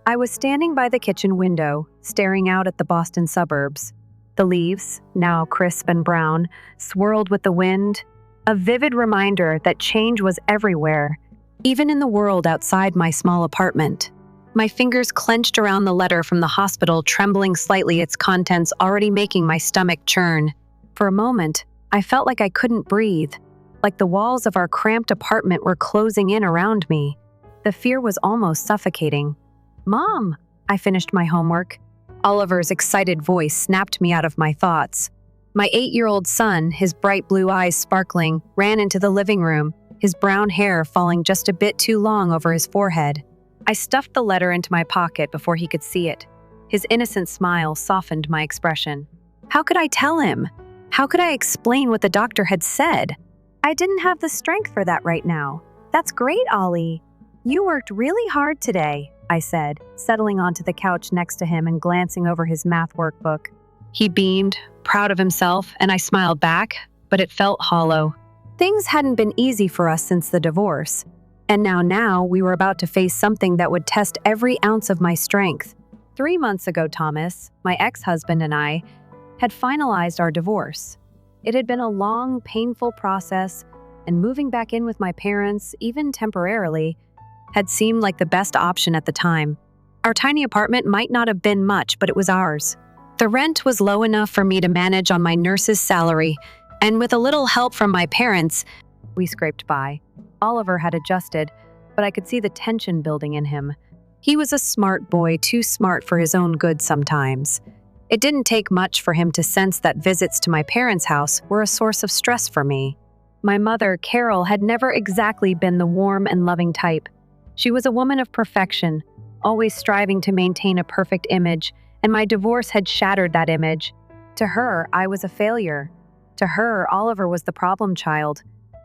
I was standing by the kitchen window, staring out at the Boston suburbs. The leaves, now crisp and brown, swirled with the wind, a vivid reminder that change was everywhere, even in the world outside my small apartment. My fingers clenched around the letter from the hospital, trembling slightly, its contents already making my stomach churn. For a moment, I felt like I couldn't breathe, like the walls of our cramped apartment were closing in around me. The fear was almost suffocating. "Mom!" I finished my homework. Oliver's excited voice snapped me out of my thoughts. My 8-year-old son, his bright blue eyes sparkling, ran into the living room, his brown hair falling just a bit too long over his forehead. I stuffed the letter into my pocket before he could see it. His innocent smile softened my expression. How could I tell him? How could I explain what the doctor had said? I didn't have the strength for that right now. "That's great, Ollie. You worked really hard today," I said, settling onto the couch next to him and glancing over his math workbook. He beamed, proud of himself, and I smiled back, but it felt hollow. Things hadn't been easy for us since the divorce, and now we were about to face something that would test every ounce of my strength. 3 months ago, Thomas, my ex-husband, and I had finalized our divorce. It had been a long, painful process, and moving back in with my parents, even temporarily, had seemed like the best option at the time. Our tiny apartment might not have been much, but it was ours. The rent was low enough for me to manage on my nurse's salary, and with a little help from my parents, we scraped by. Oliver had adjusted, but I could see the tension building in him. He was a smart boy, too smart for his own good sometimes. It didn't take much for him to sense that visits to my parents' house were a source of stress for me. My mother, Carol, had never exactly been the warm and loving type. She was a woman of perfection, always striving to maintain a perfect image, and my divorce had shattered that image. To her, I was a failure. To her, Oliver was the problem child.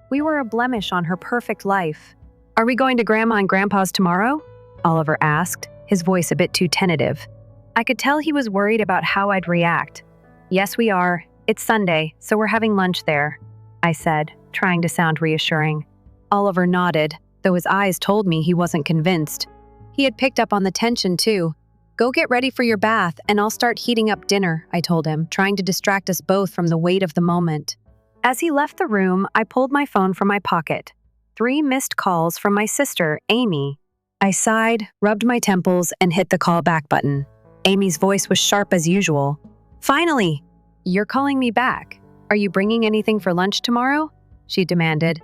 We were a blemish on her perfect life. "Are we going to Grandma and Grandpa's tomorrow?" Oliver asked, his voice a bit too tentative. I could tell he was worried about how I'd react. "Yes, we are. It's Sunday, so we're having lunch there," I said, trying to sound reassuring. Oliver nodded, though his eyes told me he wasn't convinced. He had picked up on the tension, too. "Go get ready for your bath, and I'll start heating up dinner," I told him, trying to distract us both from the weight of the moment. As he left the room, I pulled my phone from my pocket. 3 missed calls from my sister, Amy. I sighed, rubbed my temples, and hit the call back button. Amy's voice was sharp as usual. "Finally! You're calling me back. Are you bringing anything for lunch tomorrow?" she demanded.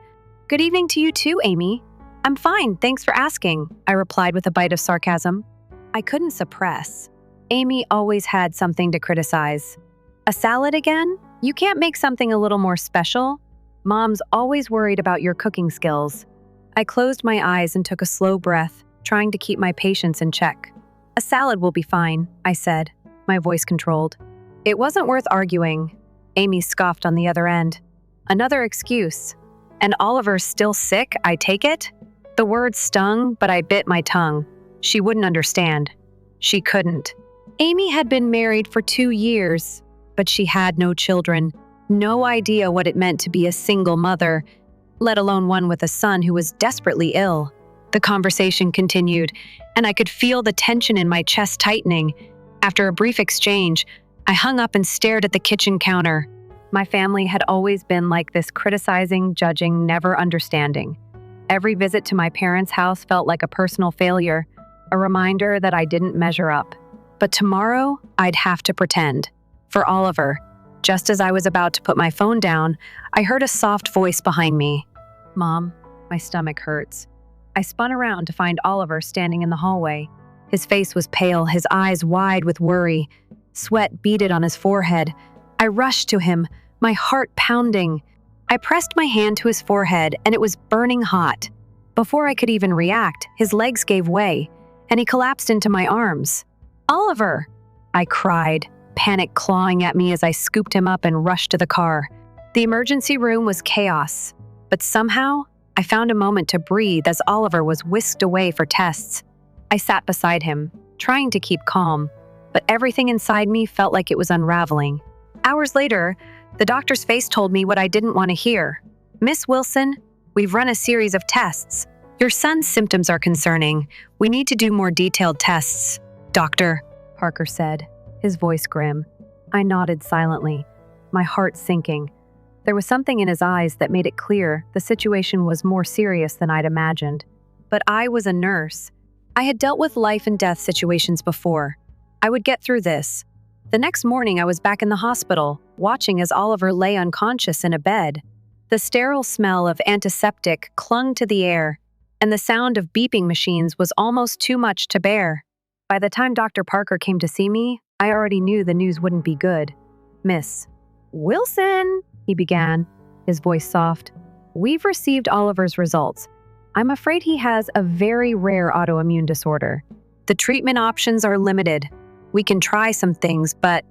"Good evening to you too, Amy." "I'm fine, thanks for asking," I replied with a bite of sarcasm. I couldn't suppress. Amy always had something to criticize. "A salad again? You can't make something a little more special? Mom's always worried about your cooking skills." I closed my eyes and took a slow breath, trying to keep my patience in check. "A salad will be fine," I said, my voice controlled. It wasn't worth arguing. Amy scoffed on the other end. "Another excuse. And Oliver's still sick, I take it?" The words stung, but I bit my tongue. She wouldn't understand. She couldn't. Amy had been married for 2 years, but she had no children, no idea what it meant to be a single mother, let alone one with a son who was desperately ill. The conversation continued, and I could feel the tension in my chest tightening. After a brief exchange, I hung up and stared at the kitchen counter. My family had always been like this, criticizing, judging, never understanding. Every visit to my parents' house felt like a personal failure, a reminder that I didn't measure up. But tomorrow, I'd have to pretend. For Oliver. Just as I was about to put my phone down, I heard a soft voice behind me. "Mom, my stomach hurts." I spun around to find Oliver standing in the hallway. His face was pale, his eyes wide with worry. Sweat beaded on his forehead. I rushed to him, my heart pounding. I pressed my hand to his forehead, and it was burning hot. Before I could even react, his legs gave way, and he collapsed into my arms. "Oliver!" I cried, panic clawing at me as I scooped him up and rushed to the car. The emergency room was chaos, but somehow, I found a moment to breathe as Oliver was whisked away for tests. I sat beside him, trying to keep calm, but everything inside me felt like it was unraveling. Hours later, the doctor's face told me what I didn't want to hear. "Miss Wilson, we've run a series of tests. Your son's symptoms are concerning. We need to do more detailed tests, Doctor, Parker said, his voice grim. I nodded silently, my heart sinking. There was something in his eyes that made it clear the situation was more serious than I'd imagined. But I was a nurse. I had dealt with life and death situations before. I would get through this. The next morning, I was back in the hospital, watching as Oliver lay unconscious in a bed. The sterile smell of antiseptic clung to the air, and the sound of beeping machines was almost too much to bear. By the time Dr. Parker came to see me, I already knew the news wouldn't be good. Miss Wilson, he began, his voice soft. We've received Oliver's results. I'm afraid he has a very rare autoimmune disorder. The treatment options are limited. We can try some things, but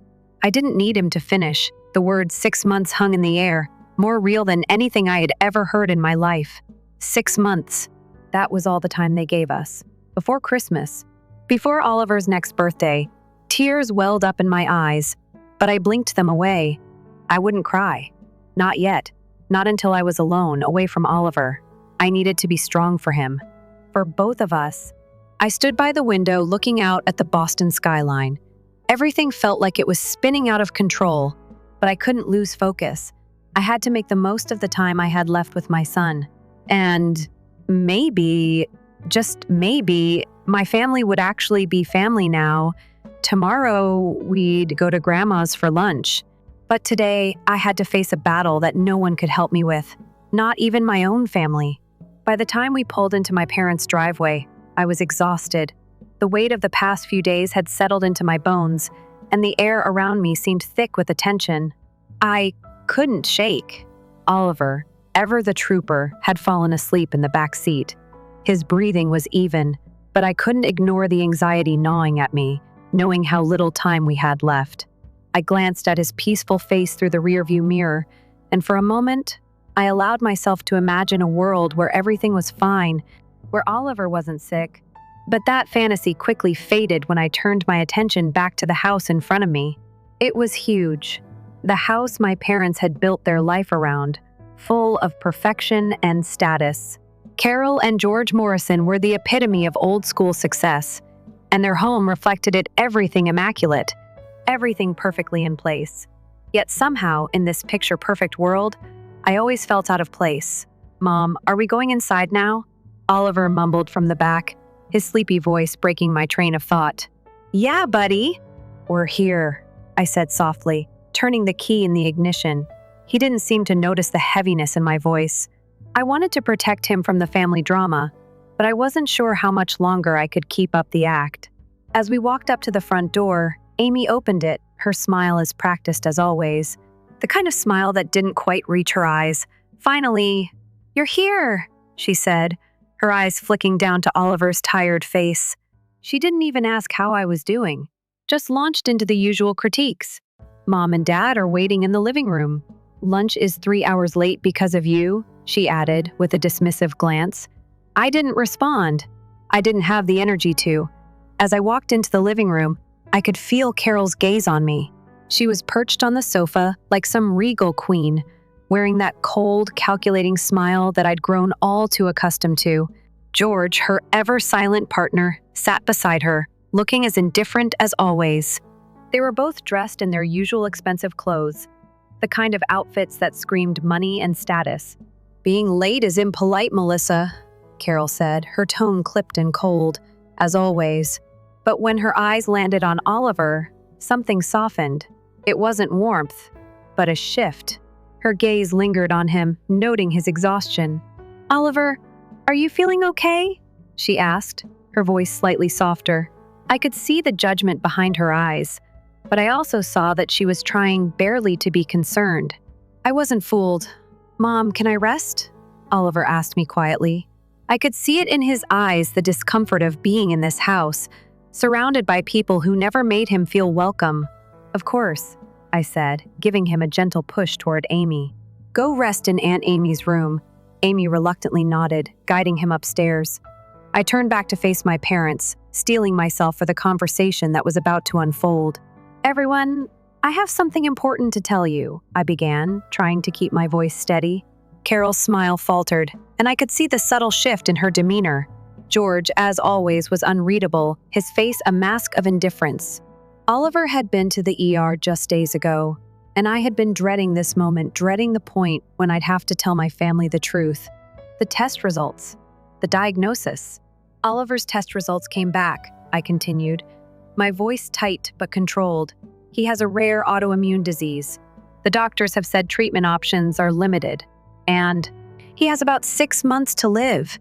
I didn't need him to finish. The word 6 months hung in the air, more real than anything I had ever heard in my life. 6 months. That was all the time they gave us. Before Christmas. Before Oliver's next birthday, tears welled up in my eyes, but I blinked them away. I wouldn't cry. Not yet. Not until I was alone, away from Oliver. I needed to be strong for him. For both of us. I stood by the window looking out at the Boston skyline. Everything felt like it was spinning out of control, but I couldn't lose focus. I had to make the most of the time I had left with my son. And maybe, just maybe, my family would actually be family now. Tomorrow, we'd go to Grandma's for lunch. But today, I had to face a battle that no one could help me with. Not even my own family. By the time we pulled into my parents' driveway, I was exhausted. The weight of the past few days had settled into my bones, and the air around me seemed thick with attention. I couldn't shake. Oliver, ever the trooper, had fallen asleep in the back seat. His breathing was even, but I couldn't ignore the anxiety gnawing at me, knowing how little time we had left. I glanced at his peaceful face through the rearview mirror, and for a moment, I allowed myself to imagine a world where everything was fine, where Oliver wasn't sick. But that fantasy quickly faded when I turned my attention back to the house in front of me. It was huge. The house my parents had built their life around, full of perfection and status. Carol and George Morrison were the epitome of old-school success, and their home reflected it, everything immaculate, everything perfectly in place. Yet somehow, in this picture-perfect world, I always felt out of place. Mom, are we going inside now? Oliver mumbled from the back, his sleepy voice breaking my train of thought. Yeah, buddy. We're here, I said softly, turning the key in the ignition. He didn't seem to notice the heaviness in my voice. I wanted to protect him from the family drama, but I wasn't sure how much longer I could keep up the act. As we walked up to the front door, Amy opened it, her smile as practiced as always. The kind of smile that didn't quite reach her eyes. Finally, "You're here," she said, her eyes flicking down to Oliver's tired face. She didn't even ask how I was doing, just launched into the usual critiques. Mom and Dad are waiting in the living room. Lunch is 3 hours late because of you, she added with a dismissive glance. I didn't respond. I didn't have the energy to. As I walked into the living room, I could feel Carol's gaze on me. She was perched on the sofa like some regal queen, wearing that cold, calculating smile that I'd grown all too accustomed to. George, her ever-silent partner, sat beside her, looking as indifferent as always. They were both dressed in their usual expensive clothes, the kind of outfits that screamed money and status. Being late is impolite, Melissa, Carol said, her tone clipped and cold, as always. But when her eyes landed on Oliver, something softened. It wasn't warmth, but a shift. Her gaze lingered on him, noting his exhaustion. Oliver, are you feeling okay? She asked, her voice slightly softer. I could see the judgment behind her eyes, but I also saw that she was trying barely to be concerned. I wasn't fooled. Mom, can I rest? Oliver asked me quietly. I could see it in his eyes, the discomfort of being in this house, surrounded by people who never made him feel welcome. Of course, I said, giving him a gentle push toward Amy. Go rest in Aunt Amy's room. Amy reluctantly nodded, guiding him upstairs. I turned back to face my parents, steeling myself for the conversation that was about to unfold. Everyone, I have something important to tell you, I began, trying to keep my voice steady. Carol's smile faltered, and I could see the subtle shift in her demeanor. George, as always, was unreadable, his face a mask of indifference. Oliver had been to the ER just days ago, and I had been dreading this moment, dreading the point when I'd have to tell my family the truth. The test results. The diagnosis. Oliver's test results came back, I continued, my voice tight but controlled. He has a rare autoimmune disease. The doctors have said treatment options are limited, and he has about 6 months to live.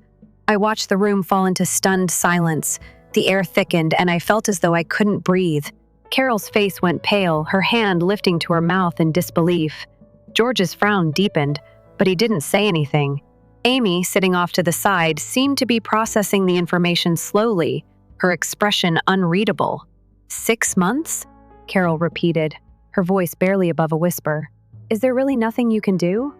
I watched the room fall into stunned silence. The air thickened, and I felt as though I couldn't breathe. Carol's face went pale, her hand lifting to her mouth in disbelief. George's frown deepened, but he didn't say anything. Amy, sitting off to the side, seemed to be processing the information slowly, her expression unreadable. 6 months? Carol repeated, her voice barely above a whisper. Is there really nothing you can do?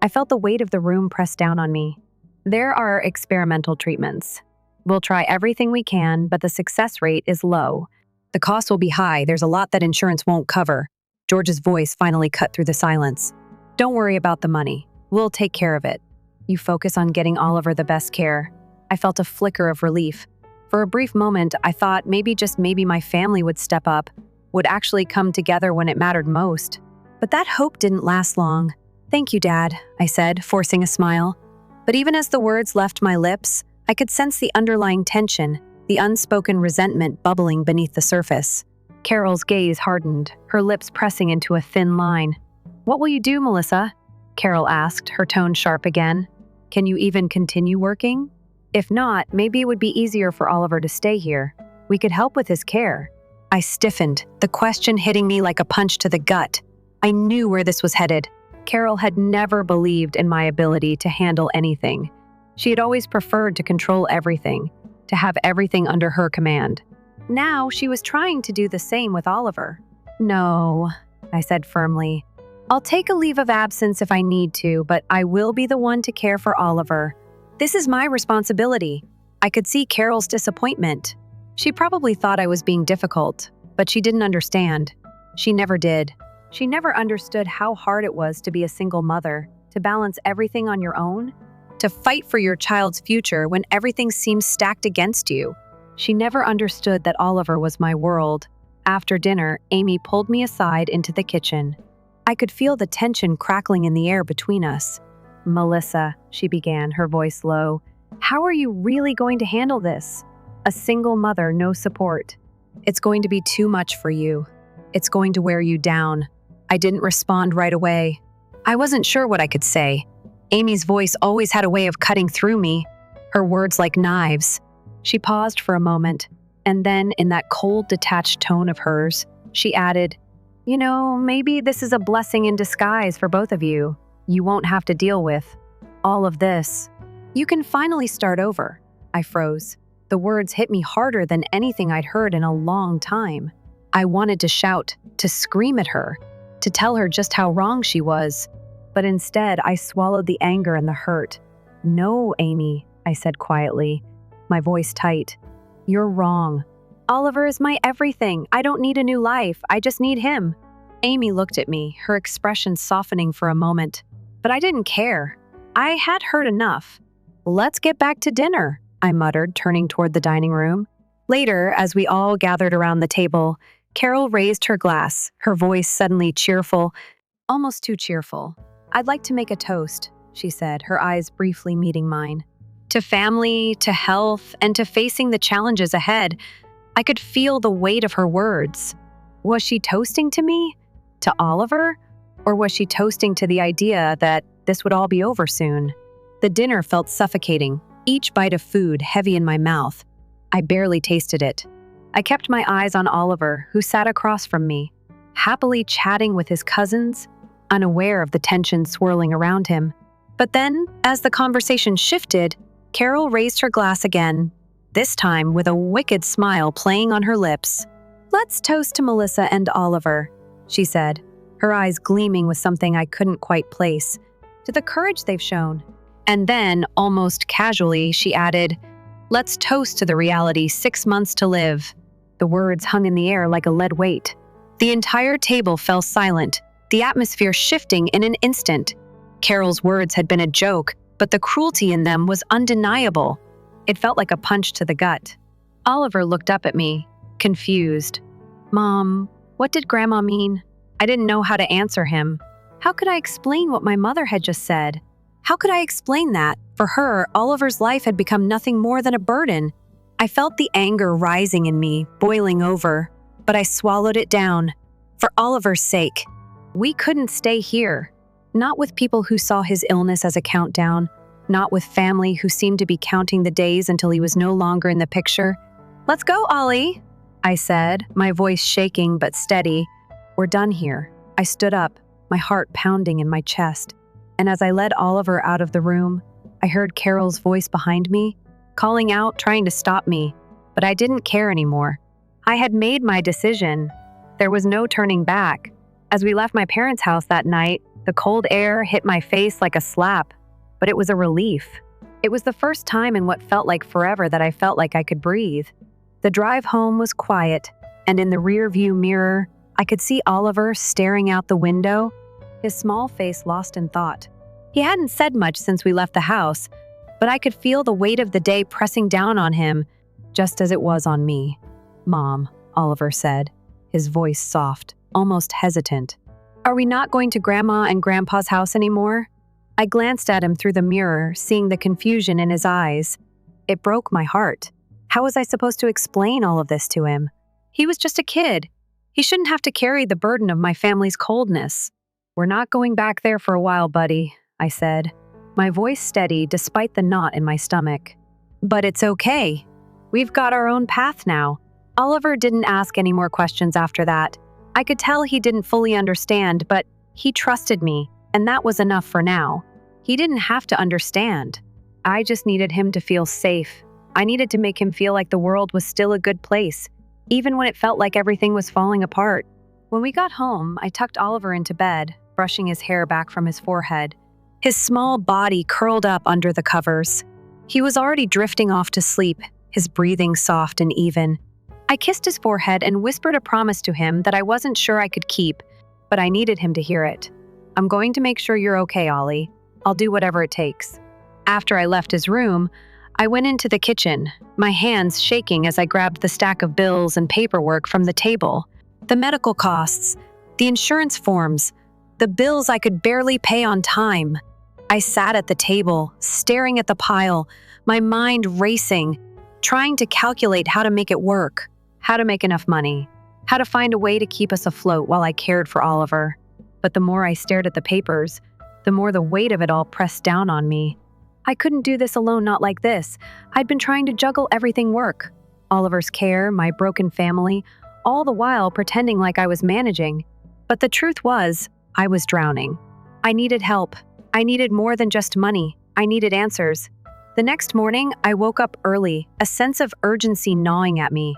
I felt the weight of the room press down on me. There are experimental treatments. We'll try everything we can, but the success rate is low. The cost will be high. There's a lot that insurance won't cover. George's voice finally cut through the silence. Don't worry about the money. We'll take care of it. You focus on getting Oliver the best care. I felt a flicker of relief. For a brief moment, I thought maybe just maybe my family would step up, would actually come together when it mattered most. But that hope didn't last long. Thank you, Dad, I said, forcing a smile. But even as the words left my lips, I could sense the underlying tension, the unspoken resentment bubbling beneath the surface. Carol's gaze hardened, her lips pressing into a thin line. What will you do, Melissa? Carol asked, her tone sharp again. Can you even continue working? If not, maybe it would be easier for Oliver to stay here. We could help with his care. I stiffened, the question hitting me like a punch to the gut. I knew where this was headed. Carol had never believed in my ability to handle anything. She had always preferred to control everything, to have everything under her command. Now she was trying to do the same with Oliver. No, I said firmly. I'll take a leave of absence if I need to, but I will be the one to care for Oliver. This is my responsibility. I could see Carol's disappointment. She probably thought I was being difficult, but she didn't understand. She never did. She never understood how hard it was to be a single mother, to balance everything on your own, to fight for your child's future when everything seems stacked against you. She never understood that Oliver was my world. After dinner, Amy pulled me aside into the kitchen. I could feel the tension crackling in the air between us. Melissa, she began, her voice low, how are you really going to handle this? A single mother, no support. It's going to be too much for you. It's going to wear you down. I didn't respond right away. I wasn't sure what I could say. Amy's voice always had a way of cutting through me, her words like knives. She paused for a moment, and then in that cold, detached tone of hers, she added, you know, maybe this is a blessing in disguise for both of you. You won't have to deal with all of this. You can finally start over. I froze. The words hit me harder than anything I'd heard in a long time. I wanted to shout, to scream at her, to tell her just how wrong she was. But instead, I swallowed the anger and the hurt. No, Amy, I said quietly, my voice tight. You're wrong. Oliver is my everything. I don't need a new life. I just need him. Amy looked at me, her expression softening for a moment. But I didn't care. I had heard enough. Let's get back to dinner, I muttered, turning toward the dining room. Later, as we all gathered around the table, Carol raised her glass, her voice suddenly cheerful, almost too cheerful. I'd like to make a toast, she said, her eyes briefly meeting mine. To family, to health, and to facing the challenges ahead. I could feel the weight of her words. Was she toasting to me? To Oliver? Or was she toasting to the idea that this would all be over soon? The dinner felt suffocating, each bite of food heavy in my mouth. I barely tasted it. I kept my eyes on Oliver, who sat across from me, happily chatting with his cousins, unaware of the tension swirling around him. But then, as the conversation shifted, Carol raised her glass again, this time with a wicked smile playing on her lips. Let's toast to Melissa and Oliver, she said, her eyes gleaming with something I couldn't quite place, to the courage they've shown. And then, almost casually, she added, let's toast to the reality 6 months to live. The words hung in the air like a lead weight. The entire table fell silent, the atmosphere shifting in an instant. Carol's words had been a joke, but the cruelty in them was undeniable. It felt like a punch to the gut. Oliver looked up at me, confused. "Mom, what did Grandma mean?" I didn't know how to answer him. How could I explain what my mother had just said? How could I explain that, for her, Oliver's life had become nothing more than a burden? I felt the anger rising in me, boiling over, but I swallowed it down. For Oliver's sake. We couldn't stay here. Not with people who saw his illness as a countdown, not with family who seemed to be counting the days until he was no longer in the picture. "Let's go, Ollie," I said, my voice shaking but steady. "We're done here." I stood up, my heart pounding in my chest, and as I led Oliver out of the room, I heard Carol's voice behind me, calling out, trying to stop me, but I didn't care anymore. I had made my decision. There was no turning back. As we left my parents' house that night, the cold air hit my face like a slap, but it was a relief. It was the first time in what felt like forever that I felt like I could breathe. The drive home was quiet, and in the rear-view mirror, I could see Oliver staring out the window, his small face lost in thought. He hadn't said much since we left the house, but I could feel the weight of the day pressing down on him, just as it was on me. "Mom," Oliver said, his voice soft, almost hesitant. "Are we not going to Grandma and Grandpa's house anymore?" I glanced at him through the mirror, seeing the confusion in his eyes. It broke my heart. How was I supposed to explain all of this to him? He was just a kid. He shouldn't have to carry the burden of my family's coldness. "We're not going back there for a while, buddy," I said, my voice steady despite the knot in my stomach. "But it's okay. We've got our own path now." Oliver didn't ask any more questions after that. I could tell he didn't fully understand, but he trusted me, and that was enough for now. He didn't have to understand. I just needed him to feel safe. I needed to make him feel like the world was still a good place, even when it felt like everything was falling apart. When we got home, I tucked Oliver into bed, brushing his hair back from his forehead. His small body curled up under the covers. He was already drifting off to sleep, his breathing soft and even. I kissed his forehead and whispered a promise to him that I wasn't sure I could keep, but I needed him to hear it. "I'm going to make sure you're okay, Ollie. I'll do whatever it takes." After I left his room, I went into the kitchen, my hands shaking as I grabbed the stack of bills and paperwork from the table. The medical costs, the insurance forms, the bills I could barely pay on time. I sat at the table, staring at the pile, my mind racing, trying to calculate how to make it work, how to make enough money, how to find a way to keep us afloat while I cared for Oliver. But the more I stared at the papers, the more the weight of it all pressed down on me. I couldn't do this alone, not like this. I'd been trying to juggle everything work, Oliver's care, my broken family, all the while pretending like I was managing. But the truth was, I was drowning. I needed help. I needed more than just money. I needed answers. The next morning, I woke up early, a sense of urgency gnawing at me.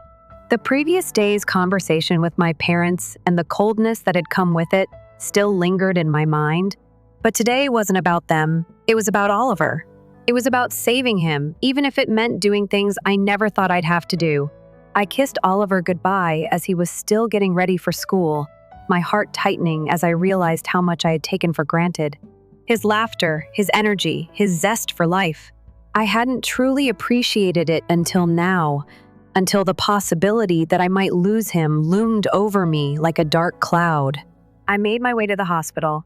The previous day's conversation with my parents and the coldness that had come with it still lingered in my mind. But today wasn't about them. It was about Oliver. It was about saving him, even if it meant doing things I never thought I'd have to do. I kissed Oliver goodbye as he was still getting ready for school, my heart tightening as I realized how much I had taken for granted. His laughter, his energy, his zest for life. I hadn't truly appreciated it until now, until the possibility that I might lose him loomed over me like a dark cloud. I made my way to the hospital,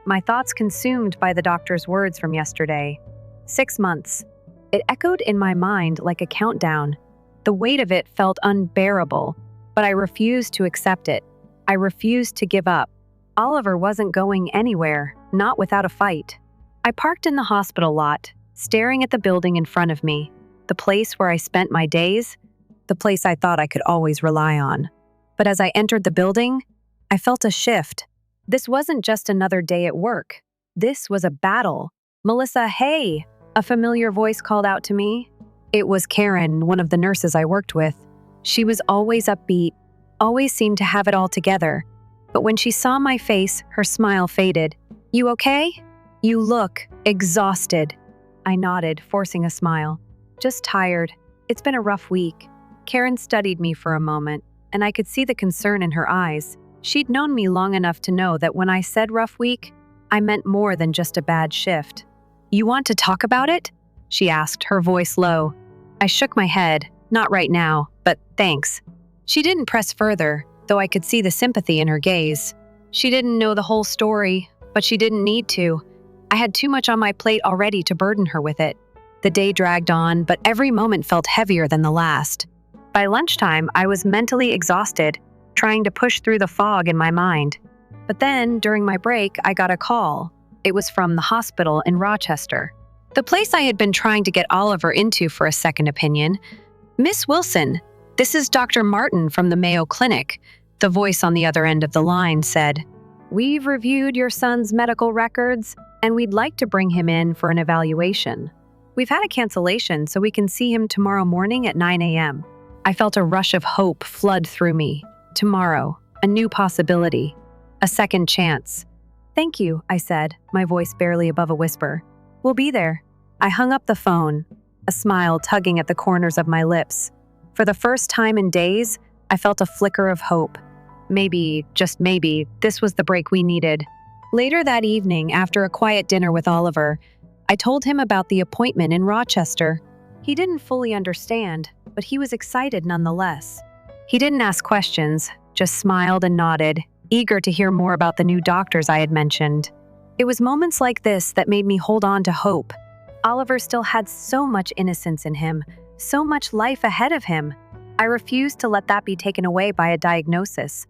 my thoughts consumed by the doctor's words from yesterday. 6 months. It echoed in my mind like a countdown. The weight of it felt unbearable, but I refused to accept it. I refused to give up. Oliver wasn't going anywhere, not without a fight. I parked in the hospital lot, staring at the building in front of me, the place where I spent my days, the place I thought I could always rely on. But as I entered the building, I felt a shift. This wasn't just another day at work. This was a battle. "Melissa, hey!" A familiar voice called out to me. It was Karen, one of the nurses I worked with. She was always upbeat, always seemed to have it all together. But when she saw my face, her smile faded. "You okay?" "You look exhausted." I nodded, forcing a smile. "Just tired. It's been a rough week." Karen studied me for a moment, and I could see the concern in her eyes. She'd known me long enough to know that when I said rough week, I meant more than just a bad shift. "You want to talk about it?" she asked, her voice low. I shook my head. "Not right now, but thanks." She didn't press further, though I could see the sympathy in her gaze. She didn't know the whole story, but she didn't need to. I had too much on my plate already to burden her with it. The day dragged on, but every moment felt heavier than the last. By lunchtime, I was mentally exhausted, trying to push through the fog in my mind. But then, during my break, I got a call. It was from the hospital in Rochester. The place I had been trying to get Oliver into for a second opinion. "Miss Wilson, this is Dr. Martin from the Mayo Clinic," the voice on the other end of the line said. "We've reviewed your son's medical records, and we'd like to bring him in for an evaluation. We've had a cancellation, so we can see him tomorrow morning at 9 a.m. I felt a rush of hope flood through me. Tomorrow, a new possibility, a second chance. "Thank you," I said, my voice barely above a whisper. "We'll be there." I hung up the phone, a smile tugging at the corners of my lips. For the first time in days, I felt a flicker of hope. Maybe, just maybe, this was the break we needed. Later that evening, after a quiet dinner with Oliver, I told him about the appointment in Rochester. He didn't fully understand, but he was excited nonetheless. He didn't ask questions, just smiled and nodded, eager to hear more about the new doctors I had mentioned. It was moments like this that made me hold on to hope. Oliver still had so much innocence in him, so much life ahead of him. I refused to let that be taken away by a diagnosis.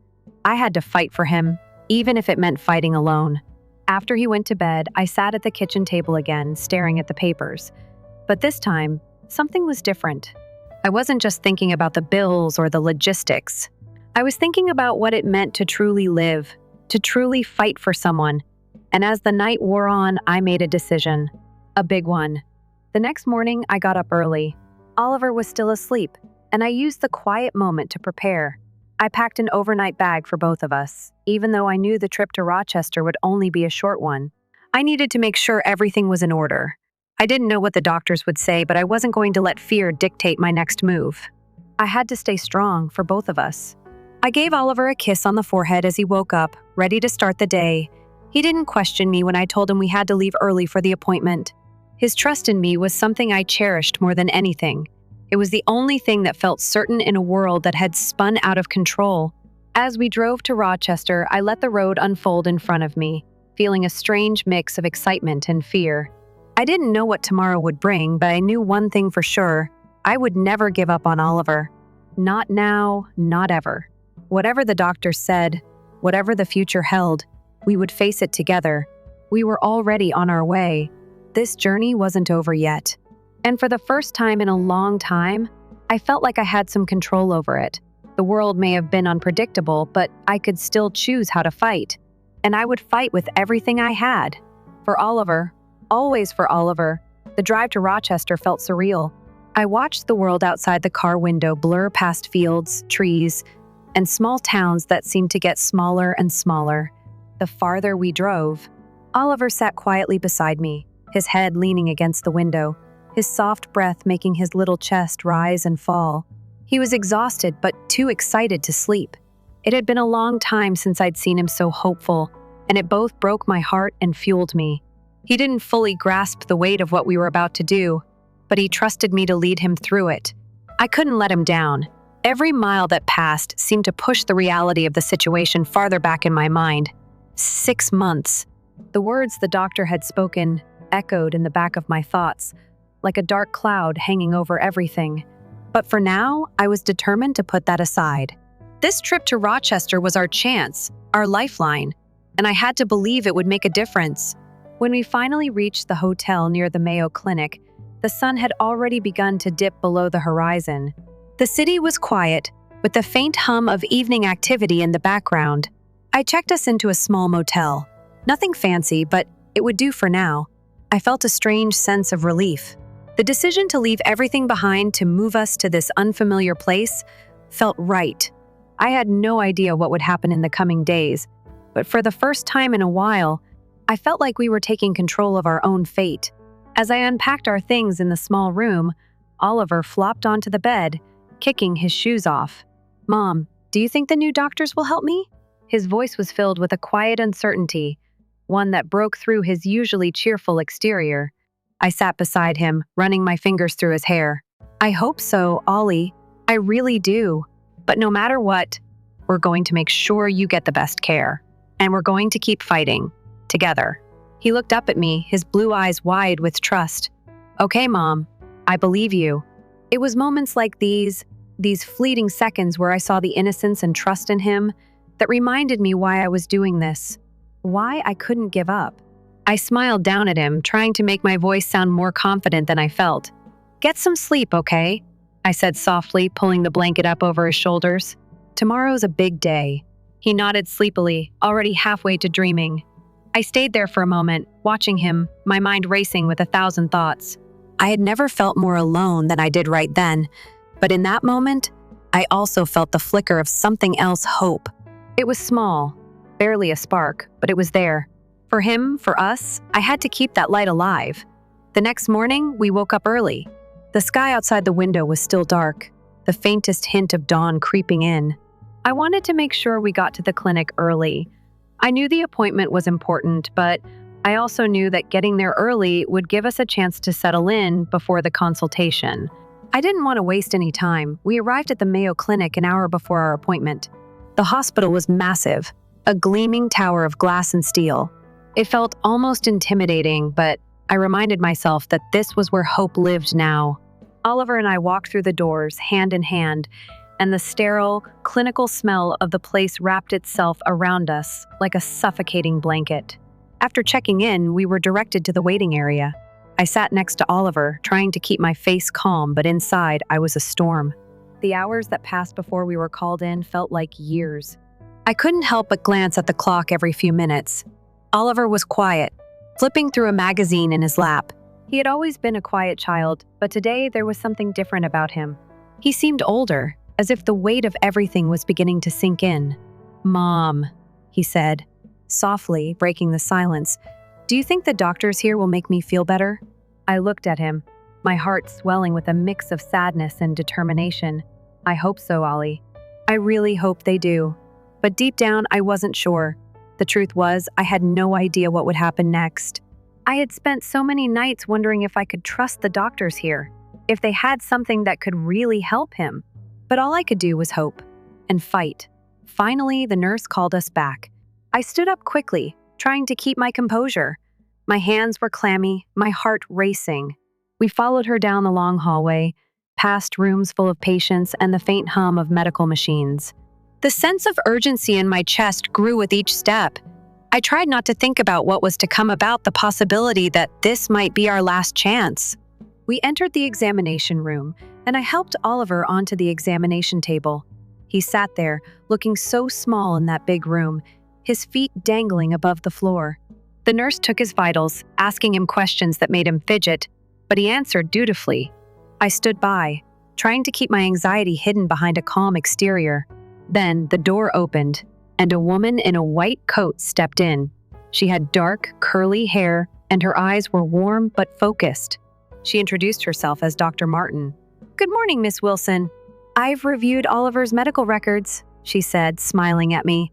I had to fight for him, even if it meant fighting alone. After he went to bed, I sat at the kitchen table again, staring at the papers. But this time, something was different. I wasn't just thinking about the bills or the logistics. I was thinking about what it meant to truly live, to truly fight for someone. And as the night wore on, I made a decision. A big one. The next morning, I got up early. Oliver was still asleep, and I used the quiet moment to prepare. I packed an overnight bag for both of us, even though I knew the trip to Rochester would only be a short one. I needed to make sure everything was in order. I didn't know what the doctors would say, but I wasn't going to let fear dictate my next move. I had to stay strong for both of us. I gave Oliver a kiss on the forehead as he woke up, ready to start the day. He didn't question me when I told him we had to leave early for the appointment. His trust in me was something I cherished more than anything. It was the only thing that felt certain in a world that had spun out of control. As we drove to Rochester, I let the road unfold in front of me, feeling a strange mix of excitement and fear. I didn't know what tomorrow would bring, but I knew one thing for sure. I would never give up on Oliver. Not now, not ever. Whatever the doctor said, whatever the future held, we would face it together. We were already on our way. This journey wasn't over yet. And for the first time in a long time, I felt like I had some control over it. The world may have been unpredictable, but I could still choose how to fight. And I would fight with everything I had. For Oliver, always for Oliver, the drive to Rochester felt surreal. I watched the world outside the car window blur past fields, trees, and small towns that seemed to get smaller and smaller. The farther we drove, Oliver sat quietly beside me, his head leaning against the window, his soft breath making his little chest rise and fall. He was exhausted but too excited to sleep. It had been a long time since I'd seen him so hopeful, and it both broke my heart and fueled me. He didn't fully grasp the weight of what we were about to do, but he trusted me to lead him through it. I couldn't let him down. Every mile that passed seemed to push the reality of the situation farther back in my mind. 6 months. The words the doctor had spoken echoed in the back of my thoughts, like a dark cloud hanging over everything. But for now, I was determined to put that aside. This trip to Rochester was our chance, our lifeline, and I had to believe it would make a difference. When we finally reached the hotel near the Mayo Clinic, the sun had already begun to dip below the horizon. The city was quiet, with the faint hum of evening activity in the background. I checked us into a small motel. Nothing fancy, but it would do for now. I felt a strange sense of relief. The decision to leave everything behind to move us to this unfamiliar place felt right. I had no idea what would happen in the coming days, but for the first time in a while, I felt like we were taking control of our own fate. As I unpacked our things in the small room, Oliver flopped onto the bed, kicking his shoes off. "Mom, do you think the new doctors will help me?" His voice was filled with a quiet uncertainty. one that broke through his usually cheerful exterior. I sat beside him, running my fingers through his hair. I hope so, Ollie. I really do. But no matter what, we're going to make sure you get the best care. And we're going to keep fighting. Together. He looked up at me, his blue eyes wide with trust. Okay, Mom. I believe you. It was moments like these fleeting seconds where I saw the innocence and trust in him that reminded me why I was doing this. Why I couldn't give up. I smiled down at him, trying to make my voice sound more confident than I felt. Get some sleep, okay? I said softly, pulling the blanket up over his shoulders. Tomorrow's a big day. He nodded sleepily, already halfway to dreaming. I stayed there for a moment, watching him, my mind racing with 1,000 thoughts. I had never felt more alone than I did right then, but in that moment, I also felt the flicker of something else, hope. It was small, barely a spark, but it was there. For him, for us, I had to keep that light alive. The next morning, we woke up early. The sky outside the window was still dark, the faintest hint of dawn creeping in. I wanted to make sure we got to the clinic early. I knew the appointment was important, but I also knew that getting there early would give us a chance to settle in before the consultation. I didn't want to waste any time. We arrived at the Mayo Clinic an hour before our appointment. The hospital was massive, a gleaming tower of glass and steel. It felt almost intimidating, but I reminded myself that this was where hope lived now. Oliver and I walked through the doors, hand in hand, and the sterile, clinical smell of the place wrapped itself around us like a suffocating blanket. After checking in, we were directed to the waiting area. I sat next to Oliver, trying to keep my face calm, but inside I was a storm. The hours that passed before we were called in felt like years. I couldn't help but glance at the clock every few minutes. Oliver was quiet, flipping through a magazine in his lap. He had always been a quiet child, but today there was something different about him. He seemed older, as if the weight of everything was beginning to sink in. Mom, he said, softly, breaking the silence. Do you think the doctors here will make me feel better? I looked at him, my heart swelling with a mix of sadness and determination. I hope so, Ollie. I really hope they do. But deep down, I wasn't sure. The truth was, I had no idea what would happen next. I had spent so many nights wondering if I could trust the doctors here, if they had something that could really help him. But all I could do was hope and fight. Finally, the nurse called us back. I stood up quickly, trying to keep my composure. My hands were clammy, my heart racing. We followed her down the long hallway, past rooms full of patients and the faint hum of medical machines. The sense of urgency in my chest grew with each step. I tried not to think about what was to come, about the possibility that this might be our last chance. We entered the examination room, and I helped Oliver onto the examination table. He sat there, looking so small in that big room, his feet dangling above the floor. The nurse took his vitals, asking him questions that made him fidget, but he answered dutifully. I stood by, trying to keep my anxiety hidden behind a calm exterior. Then the door opened, and a woman in a white coat stepped in. She had dark, curly hair, and her eyes were warm but focused. She introduced herself as Dr. Martin. Good morning, Miss Wilson. I've reviewed Oliver's medical records, she said, smiling at me.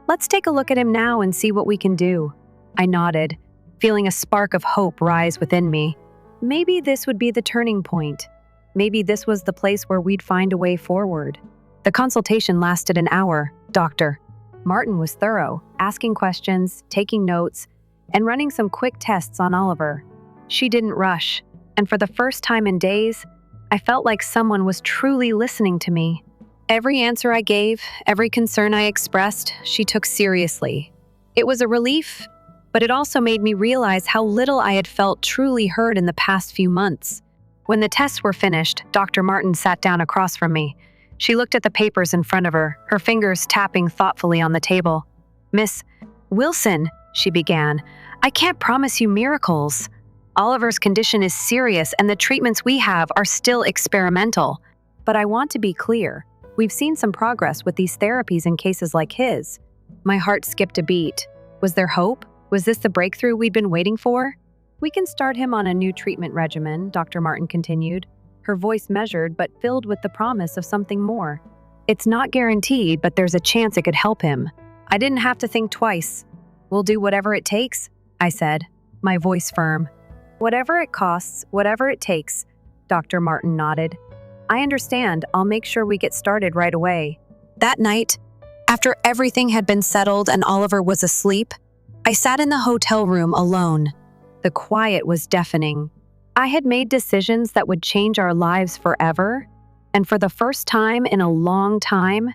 Let's take a look at him now and see what we can do. I nodded, feeling a spark of hope rise within me. Maybe this would be the turning point. Maybe this was the place where we'd find a way forward. The consultation lasted an hour, Dr. Martin was thorough, asking questions, taking notes, and running some quick tests on Oliver. She didn't rush, and for the first time in days, I felt like someone was truly listening to me. Every answer I gave, every concern I expressed, she took seriously. It was a relief, but it also made me realize how little I had felt truly heard in the past few months. When the tests were finished, Dr. Martin sat down across from me. She looked at the papers in front of her, her fingers tapping thoughtfully on the table. Miss Wilson, she began, I can't promise you miracles. Oliver's condition is serious and the treatments we have are still experimental. But I want to be clear. We've seen some progress with these therapies in cases like his. My heart skipped a beat. Was there hope? Was this the breakthrough we'd been waiting for? We can start him on a new treatment regimen, Dr. Martin continued, her voice measured but filled with the promise of something more. It's not guaranteed, but there's a chance it could help him. I didn't have to think twice. We'll do whatever it takes, I said, my voice firm. Whatever it costs, whatever it takes, Dr. Martin nodded. I understand. I'll make sure we get started right away. That night, after everything had been settled and Oliver was asleep, I sat in the hotel room alone. The quiet was deafening. I had made decisions that would change our lives forever, and for the first time in a long time,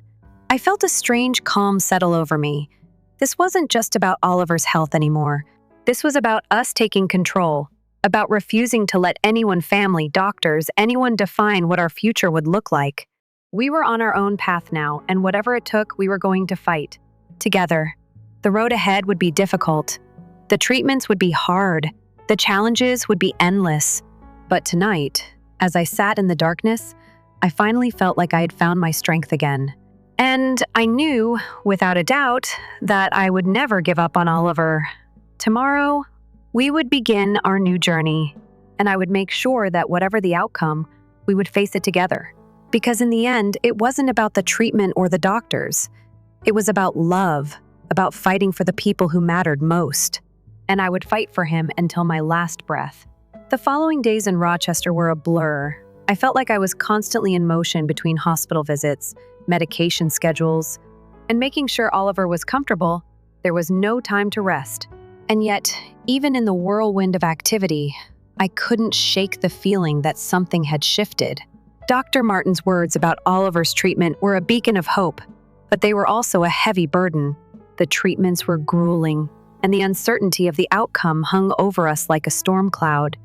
I felt a strange calm settle over me. This wasn't just about Oliver's health anymore. This was about us taking control, about refusing to let anyone, family, doctors, anyone define what our future would look like. We were on our own path now, and whatever it took, we were going to fight. Together. The road ahead would be difficult. The treatments would be hard. The challenges would be endless. But tonight, as I sat in the darkness, I finally felt like I had found my strength again. And I knew, without a doubt, that I would never give up on Oliver. Tomorrow, we would begin our new journey, and I would make sure that whatever the outcome, we would face it together. Because in the end, it wasn't about the treatment or the doctors. It was about love, about fighting for the people who mattered most. And I would fight for him until my last breath. The following days in Rochester were a blur. I felt like I was constantly in motion between hospital visits, medication schedules, and making sure Oliver was comfortable. There was no time to rest. And yet, even in the whirlwind of activity, I couldn't shake the feeling that something had shifted. Dr. Martin's words about Oliver's treatment were a beacon of hope, but they were also a heavy burden. The treatments were grueling, and the uncertainty of the outcome hung over us like a storm cloud,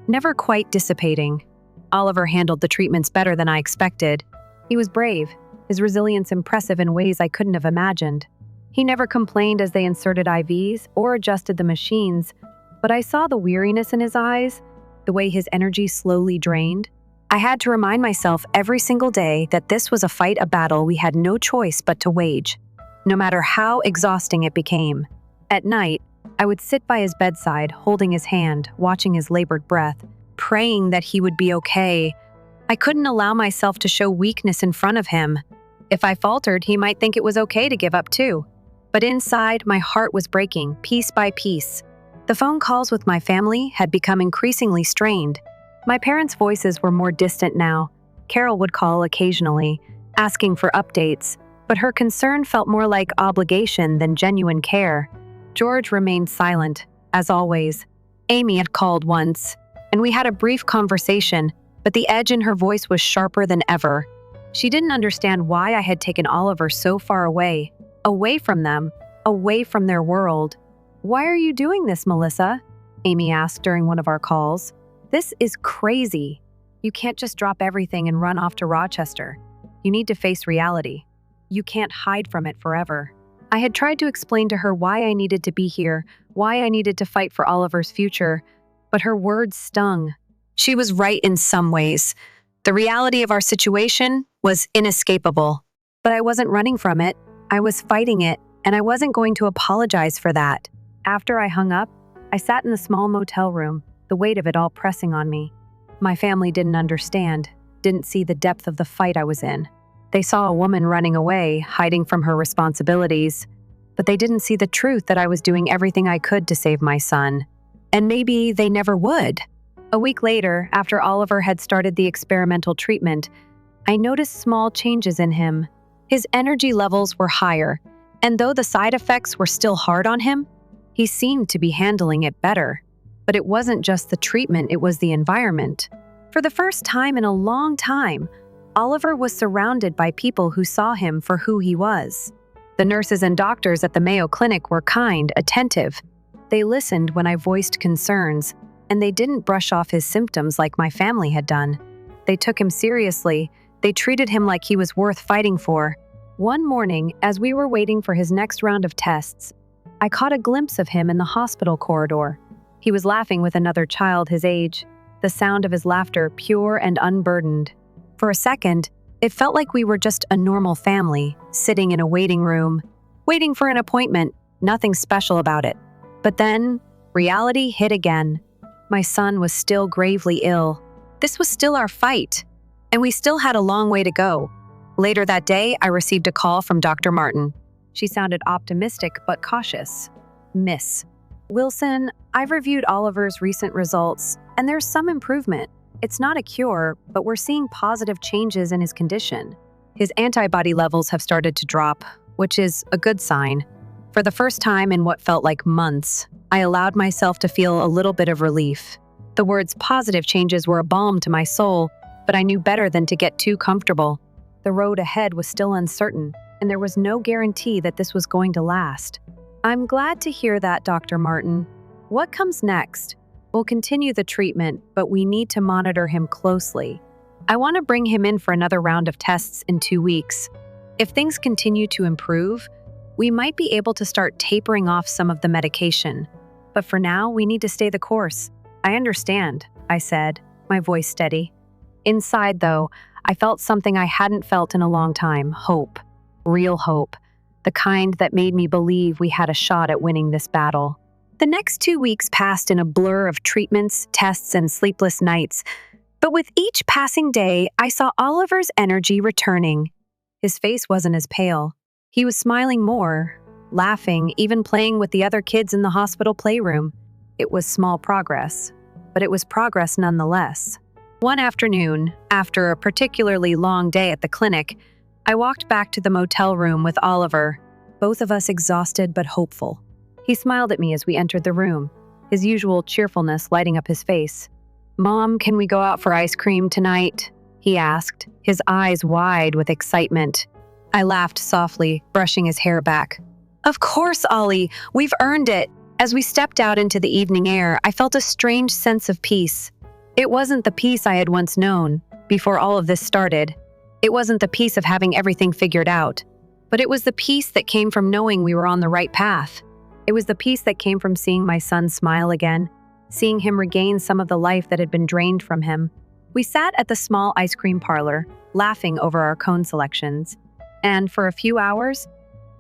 never quite dissipating. Oliver handled the treatments better than I expected. He was brave, his resilience impressive in ways I couldn't have imagined. He never complained as they inserted IVs or adjusted the machines, but I saw the weariness in his eyes, the way his energy slowly drained. I had to remind myself every single day that this was a battle we had no choice but to wage, no matter how exhausting it became. At night, I would sit by his bedside, holding his hand, watching his labored breath, praying that he would be okay. I couldn't allow myself to show weakness in front of him. If I faltered, he might think it was okay to give up too. But inside, my heart was breaking, piece by piece. The phone calls with my family had become increasingly strained. My parents' voices were more distant now. Carol would call occasionally, asking for updates, but her concern felt more like obligation than genuine care. George remained silent, as always. Amy had called once, and we had a brief conversation, but the edge in her voice was sharper than ever. She didn't understand why I had taken Oliver so far away from them, away from their world. "Why are you doing this, Melissa?" Amy asked during one of our calls. "This is crazy. You can't just drop everything and run off to Rochester. You need to face reality. You can't hide from it forever." I had tried to explain to her why I needed to be here, why I needed to fight for Oliver's future, but her words stung. She was right in some ways. The reality of our situation was inescapable. But I wasn't running from it. I was fighting it, and I wasn't going to apologize for that. After I hung up, I sat in the small motel room, the weight of it all pressing on me. My family didn't understand, didn't see the depth of the fight I was in. They saw a woman running away, hiding from her responsibilities, but they didn't see the truth that I was doing everything I could to save my son. And maybe they never would. A week later, after Oliver had started the experimental treatment, I noticed small changes in him. His energy levels were higher, and though the side effects were still hard on him, he seemed to be handling it better. But it wasn't just the treatment, it was the environment. For the first time in a long time, Oliver was surrounded by people who saw him for who he was. The nurses and doctors at the Mayo Clinic were kind, attentive. They listened when I voiced concerns, and they didn't brush off his symptoms like my family had done. They took him seriously. They treated him like he was worth fighting for. One morning, as we were waiting for his next round of tests, I caught a glimpse of him in the hospital corridor. He was laughing with another child his age, the sound of his laughter pure and unburdened. For a second, it felt like we were just a normal family, sitting in a waiting room, waiting for an appointment, nothing special about it. But then, reality hit again. My son was still gravely ill. This was still our fight, and we still had a long way to go. Later that day, I received a call from Dr. Martin. She sounded optimistic but cautious. Miss Wilson, I've reviewed Oliver's recent results, and there's some improvement. It's not a cure, but we're seeing positive changes in his condition. His antibody levels have started to drop, which is a good sign. For the first time in what felt like months, I allowed myself to feel a little bit of relief. The words positive changes were a balm to my soul, but I knew better than to get too comfortable. The road ahead was still uncertain, and there was no guarantee that this was going to last. I'm glad to hear that, Dr. Martin. What comes next? We'll continue the treatment, but we need to monitor him closely. I want to bring him in for another round of tests in 2 weeks. If things continue to improve, we might be able to start tapering off some of the medication. But for now, we need to stay the course. I understand, I said, my voice steady. Inside, though, I felt something I hadn't felt in a long time: hope. Real hope. The kind that made me believe we had a shot at winning this battle. The next 2 weeks passed in a blur of treatments, tests, and sleepless nights. But with each passing day, I saw Oliver's energy returning. His face wasn't as pale. He was smiling more, laughing, even playing with the other kids in the hospital playroom. It was small progress, but it was progress nonetheless. One afternoon, after a particularly long day at the clinic, I walked back to the motel room with Oliver, both of us exhausted but hopeful. He smiled at me as we entered the room, his usual cheerfulness lighting up his face. "Mom, can we go out for ice cream tonight?" he asked, his eyes wide with excitement. I laughed softly, brushing his hair back. "Of course, Ollie, we've earned it." As we stepped out into the evening air, I felt a strange sense of peace. It wasn't the peace I had once known, before all of this started. It wasn't the peace of having everything figured out, but it was the peace that came from knowing we were on the right path. It was the peace that came from seeing my son smile again, seeing him regain some of the life that had been drained from him. We sat at the small ice cream parlor, laughing over our cone selections. And for a few hours,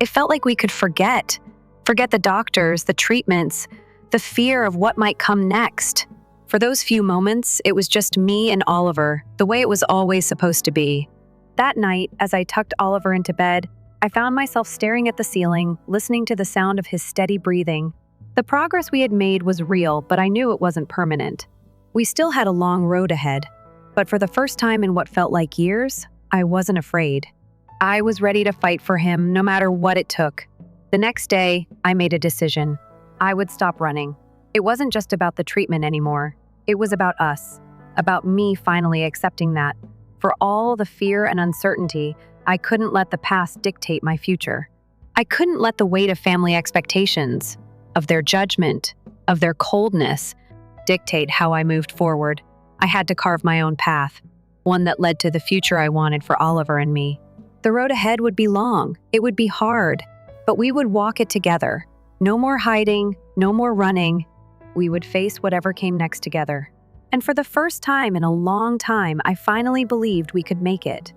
it felt like we could forget the doctors, the treatments, the fear of what might come next. For those few moments, it was just me and Oliver, the way it was always supposed to be. That night, as I tucked Oliver into bed, I found myself staring at the ceiling, listening to the sound of his steady breathing. The progress we had made was real, but I knew it wasn't permanent. We still had a long road ahead, but for the first time in what felt like years, I wasn't afraid. I was ready to fight for him, no matter what it took. The next day, I made a decision. I would stop running. It wasn't just about the treatment anymore. It was about us, about me finally accepting that. For all the fear and uncertainty, I couldn't let the past dictate my future. I couldn't let the weight of family expectations, of their judgment, of their coldness, dictate how I moved forward. I had to carve my own path, one that led to the future I wanted for Oliver and me. The road ahead would be long, it would be hard, but we would walk it together. No more hiding, no more running. We would face whatever came next together. And for the first time in a long time, I finally believed we could make it.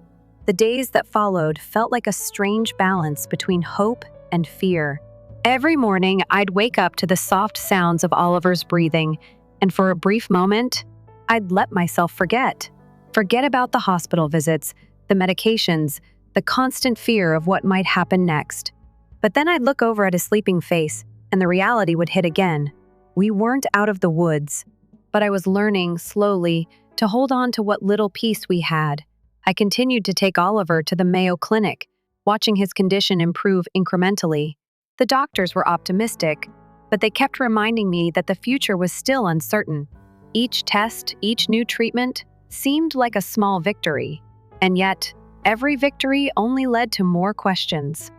The days that followed felt like a strange balance between hope and fear. Every morning, I'd wake up to the soft sounds of Oliver's breathing, and for a brief moment, I'd let myself forget. Forget about the hospital visits, the medications, the constant fear of what might happen next. But then I'd look over at his sleeping face, and the reality would hit again. We weren't out of the woods, but I was learning, slowly, to hold on to what little peace we had. I continued to take Oliver to the Mayo Clinic, watching his condition improve incrementally. The doctors were optimistic, but they kept reminding me that the future was still uncertain. Each test, each new treatment, seemed like a small victory. And yet, every victory only led to more questions.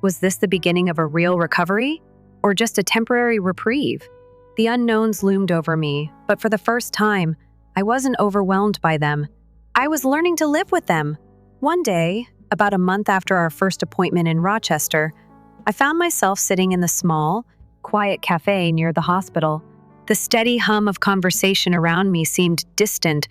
Was this the beginning of a real recovery, or just a temporary reprieve? The unknowns loomed over me, but for the first time, I wasn't overwhelmed by them. I was learning to live with them. One day, about a month after our first appointment in Rochester, I found myself sitting in the small, quiet cafe near the hospital. The steady hum of conversation around me seemed distant,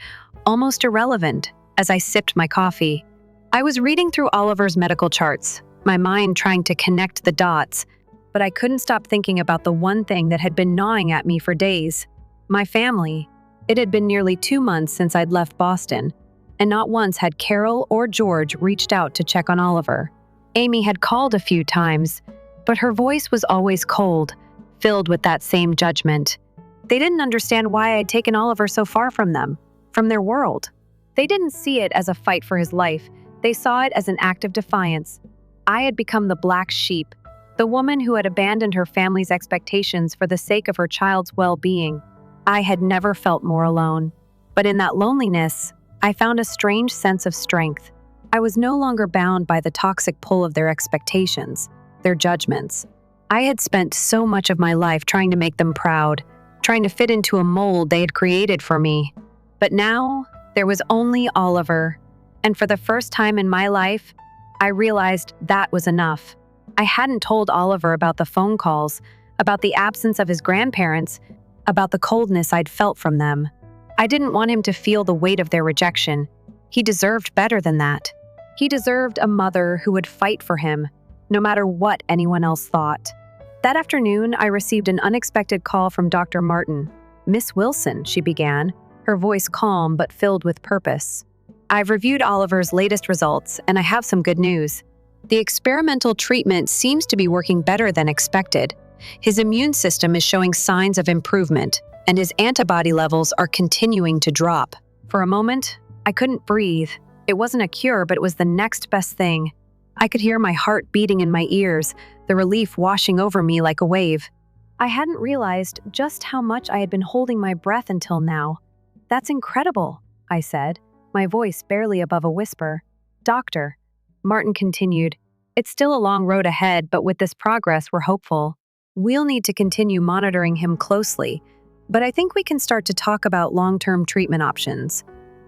almost irrelevant, as I sipped my coffee. I was reading through Oliver's medical charts, my mind trying to connect the dots, but I couldn't stop thinking about the one thing that had been gnawing at me for days: my family. It had been nearly 2 months since I'd left Boston, and not once had Carol or George reached out to check on Oliver. Amy had called a few times, but her voice was always cold, filled with that same judgment. They didn't understand why I had taken Oliver so far from them, from their world. They didn't see it as a fight for his life. They saw it as an act of defiance. I had become the black sheep, the woman who had abandoned her family's expectations for the sake of her child's well-being. I had never felt more alone. But in that loneliness, I found a strange sense of strength. I was no longer bound by the toxic pull of their expectations, their judgments. I had spent so much of my life trying to make them proud, trying to fit into a mold they had created for me. But now, there was only Oliver. And for the first time in my life, I realized that was enough. I hadn't told Oliver about the phone calls, about the absence of his grandparents, about the coldness I'd felt from them. I didn't want him to feel the weight of their rejection. He deserved better than that. He deserved a mother who would fight for him, no matter what anyone else thought. That afternoon, I received an unexpected call from Dr. Martin. "Miss Wilson," she began, her voice calm but filled with purpose. "I've reviewed Oliver's latest results, and I have some good news. The experimental treatment seems to be working better than expected. His immune system is showing signs of improvement, and his antibody levels are continuing to drop." For a moment, I couldn't breathe. It wasn't a cure, but it was the next best thing. I could hear my heart beating in my ears, the relief washing over me like a wave. I hadn't realized just how much I had been holding my breath until now. "That's incredible," I said, my voice barely above a whisper. "Doctor," Martin continued, "it's still a long road ahead, but with this progress, we're hopeful. We'll need to continue monitoring him closely, but I think we can start to talk about long-term treatment options."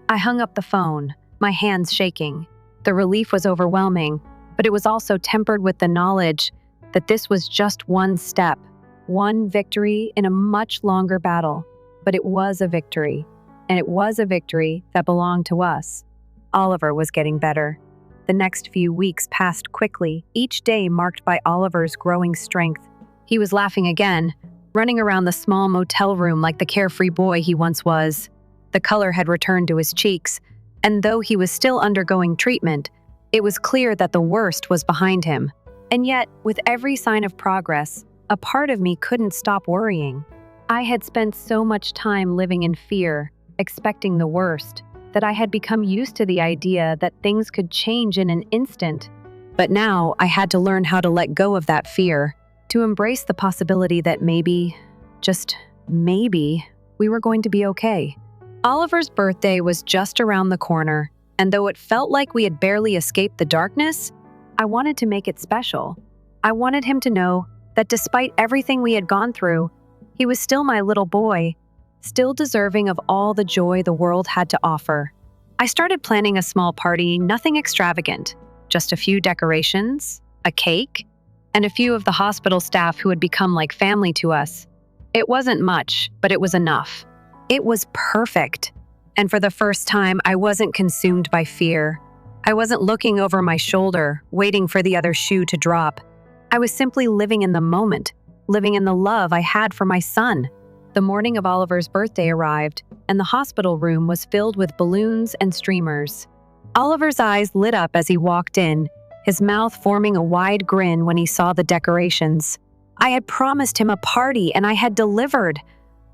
I hung up the phone, my hands shaking. The relief was overwhelming, but it was also tempered with the knowledge that this was just one step, one victory in a much longer battle. But it was a victory, and it was a victory that belonged to us. Oliver was getting better. The next few weeks passed quickly, each day marked by Oliver's growing strength. He was laughing again, running around the small motel room like the carefree boy he once was. The color had returned to his cheeks, and though he was still undergoing treatment, it was clear that the worst was behind him. And yet, with every sign of progress, a part of me couldn't stop worrying. I had spent so much time living in fear, expecting the worst, that I had become used to the idea that things could change in an instant. But now I had to learn how to let go of that fear, to embrace the possibility that maybe, just maybe, we were going to be okay. Oliver's birthday was just around the corner, and though it felt like we had barely escaped the darkness, I wanted to make it special. I wanted him to know that despite everything we had gone through, he was still my little boy, still deserving of all the joy the world had to offer. I started planning a small party, nothing extravagant, just a few decorations, a cake, and a few of the hospital staff who had become like family to us. It wasn't much, but it was enough. It was perfect. And for the first time, I wasn't consumed by fear. I wasn't looking over my shoulder, waiting for the other shoe to drop. I was simply living in the moment, living in the love I had for my son. The morning of Oliver's birthday arrived, and the hospital room was filled with balloons and streamers. Oliver's eyes lit up as he walked in, his mouth forming a wide grin when he saw the decorations. I had promised him a party, and I had delivered.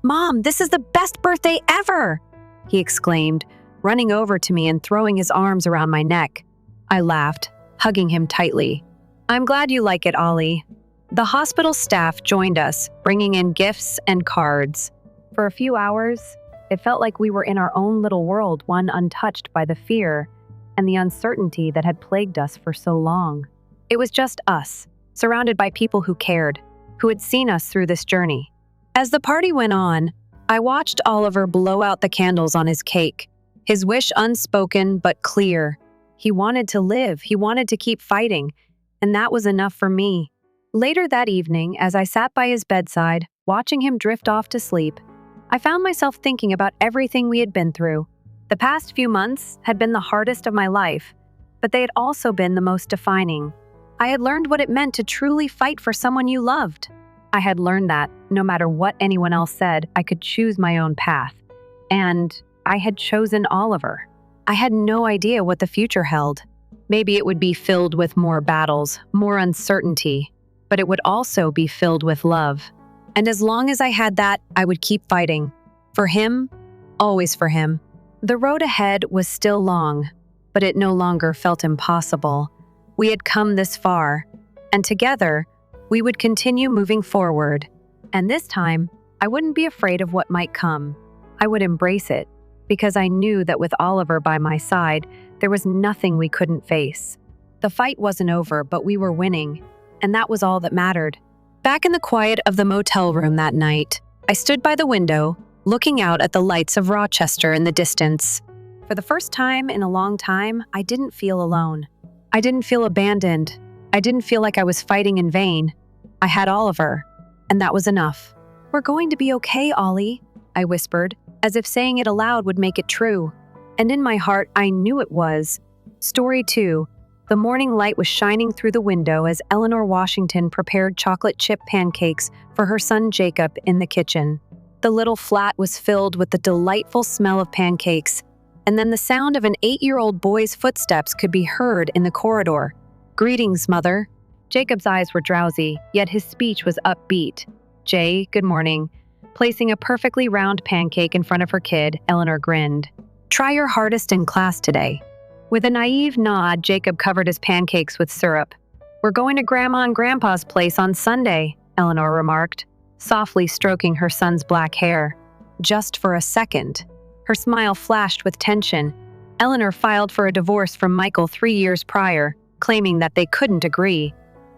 "Mom, this is the best birthday ever!" he exclaimed, running over to me and throwing his arms around my neck. I laughed, hugging him tightly. "I'm glad you like it, Ollie." The hospital staff joined us, bringing in gifts and cards. For a few hours, it felt like we were in our own little world, one untouched by the fear and the uncertainty that had plagued us for so long. It was just us, surrounded by people who cared, who had seen us through this journey. As the party went on, I watched Oliver blow out the candles on his cake, his wish unspoken but clear. He wanted to live, he wanted to keep fighting, and that was enough for me. Later that evening, as I sat by his bedside, watching him drift off to sleep, I found myself thinking about everything we had been through. The past few months had been the hardest of my life, but they had also been the most defining. I had learned what it meant to truly fight for someone you loved. I had learned that, no matter what anyone else said, I could choose my own path. And I had chosen Oliver. I had no idea what the future held. Maybe it would be filled with more battles, more uncertainty, but it would also be filled with love. And as long as I had that, I would keep fighting. For him, always for him. The road ahead was still long, but it no longer felt impossible. We had come this far, and together, we would continue moving forward. And this time, I wouldn't be afraid of what might come. I would embrace it, because I knew that with Oliver by my side, there was nothing we couldn't face. The fight wasn't over, but we were winning, and that was all that mattered. Back in the quiet of the motel room that night, I stood by the window, looking out at the lights of Rochester in the distance. For the first time in a long time, I didn't feel alone. I didn't feel abandoned. I didn't feel like I was fighting in vain. I had Oliver, and that was enough. "We're going to be okay, Ollie," I whispered, as if saying it aloud would make it true. And in my heart, I knew it was. Story 2. The morning light was shining through the window as Eleanor Washington prepared chocolate chip pancakes for her son Jacob in the kitchen. The little flat was filled with the delightful smell of pancakes, and then the sound of an 8-year-old boy's footsteps could be heard in the corridor. "Greetings, Mother." Jacob's eyes were drowsy, yet his speech was upbeat. "Jay, good morning." Placing a perfectly round pancake in front of her kid, Eleanor grinned. "Try your hardest in class today." With a naive nod, Jacob covered his pancakes with syrup. "We're going to Grandma and Grandpa's place on Sunday," Eleanor remarked, softly stroking her son's black hair. Just for a second. Her smile flashed with tension. Eleanor filed for a divorce from Michael 3 years prior, claiming that they couldn't agree.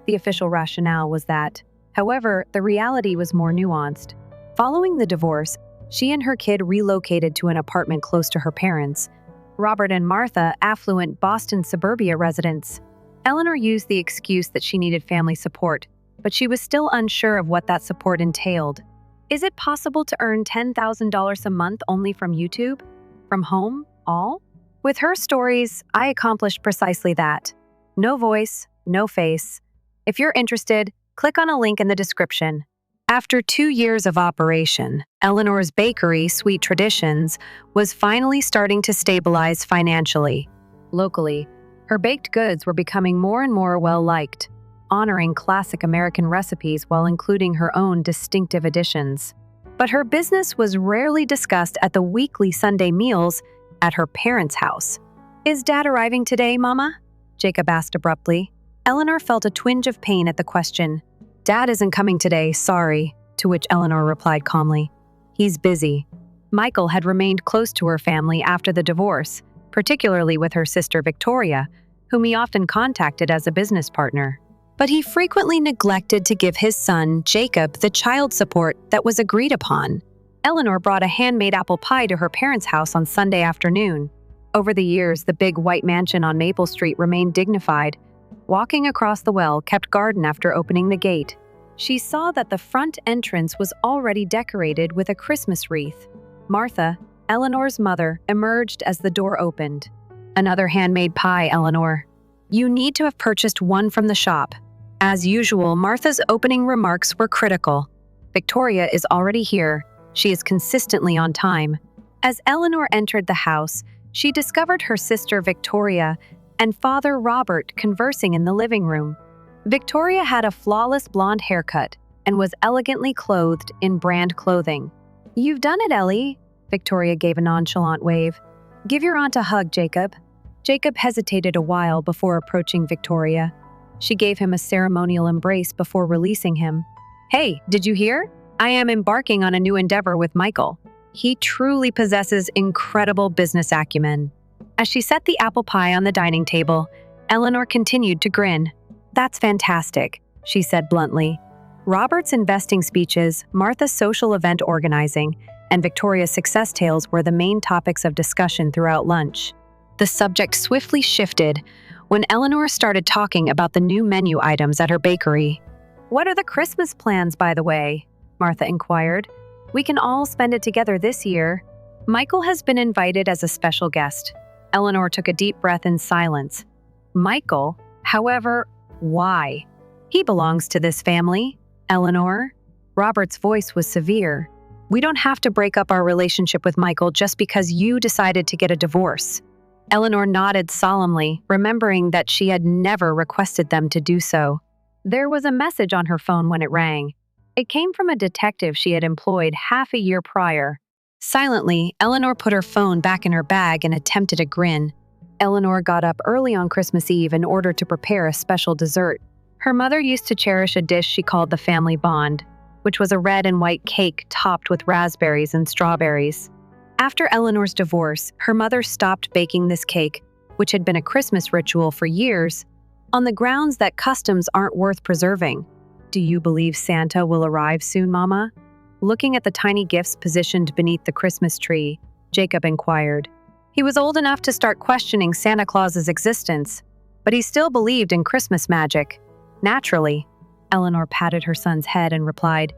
The official rationale was that. However, the reality was more nuanced. Following the divorce, she and her kid relocated to an apartment close to her parents, Robert and Martha, affluent Boston suburbia residents. Eleanor used the excuse that she needed family support, but she was still unsure of what that support entailed. Is it possible to earn $10,000 a month only from YouTube? From home? All? With her stories, I accomplished precisely that. No voice, no face. If you're interested, click on a link in the description. After 2 years of operation, Eleanor's bakery, Sweet Traditions, was finally starting to stabilize financially. Locally, her baked goods were becoming more and more well-liked, honoring classic American recipes while including her own distinctive additions. But her business was rarely discussed at the weekly Sunday meals at her parents' house. "Is Dad arriving today, Mama?" Jacob asked abruptly. Eleanor felt a twinge of pain at the question. "Dad isn't coming today, sorry," to which Eleanor replied calmly. "He's busy." Michael had remained close to her family after the divorce, particularly with her sister Victoria, whom he often contacted as a business partner. But he frequently neglected to give his son, Jacob, the child support that was agreed upon. Eleanor brought a handmade apple pie to her parents' house on Sunday afternoon. Over the years, the big white mansion on Maple Street remained dignified. Walking across the well-kept garden after opening the gate, she saw that the front entrance was already decorated with a Christmas wreath. Martha, Eleanor's mother, emerged as the door opened. "Another handmade pie, Eleanor. You need to have purchased one from the shop." As usual, Martha's opening remarks were critical. "Victoria is already here. She is consistently on time." As Eleanor entered the house, she discovered her sister Victoria and father Robert conversing in the living room. Victoria had a flawless blonde haircut and was elegantly clothed in brand clothing. "You've done it, Ellie," Victoria gave a nonchalant wave. "Give your aunt a hug, Jacob." Jacob hesitated a while before approaching Victoria. She gave him a ceremonial embrace before releasing him. "Hey, did you hear? I am embarking on a new endeavor with Michael. He truly possesses incredible business acumen." As she set the apple pie on the dining table, Eleanor continued to grin. "That's fantastic," she said bluntly. Robert's investing speeches, Martha's social event organizing, and Victoria's success tales were the main topics of discussion throughout lunch. The subject swiftly shifted when Eleanor started talking about the new menu items at her bakery. "What are the Christmas plans, by the way?" Martha inquired. "We can all spend it together this year." "Michael has been invited as a special guest." Eleanor took a deep breath in silence. "Michael? However, why? He belongs to this family, Eleanor." Robert's voice was severe. "We don't have to break up our relationship with Michael just because you decided to get a divorce." Eleanor nodded solemnly, remembering that she had never requested them to do so. There was a message on her phone when it rang. It came from a detective she had employed half a year prior. Silently, Eleanor put her phone back in her bag and attempted a grin. Eleanor got up early on Christmas Eve in order to prepare a special dessert. Her mother used to cherish a dish she called the family bond, which was a red and white cake topped with raspberries and strawberries. After Eleanor's divorce, her mother stopped baking this cake, which had been a Christmas ritual for years, on the grounds that customs aren't worth preserving. "Do you believe Santa will arrive soon, Mama?" Looking at the tiny gifts positioned beneath the Christmas tree, Jacob inquired. He was old enough to start questioning Santa Claus's existence, but he still believed in Christmas magic. Naturally, Eleanor patted her son's head and replied,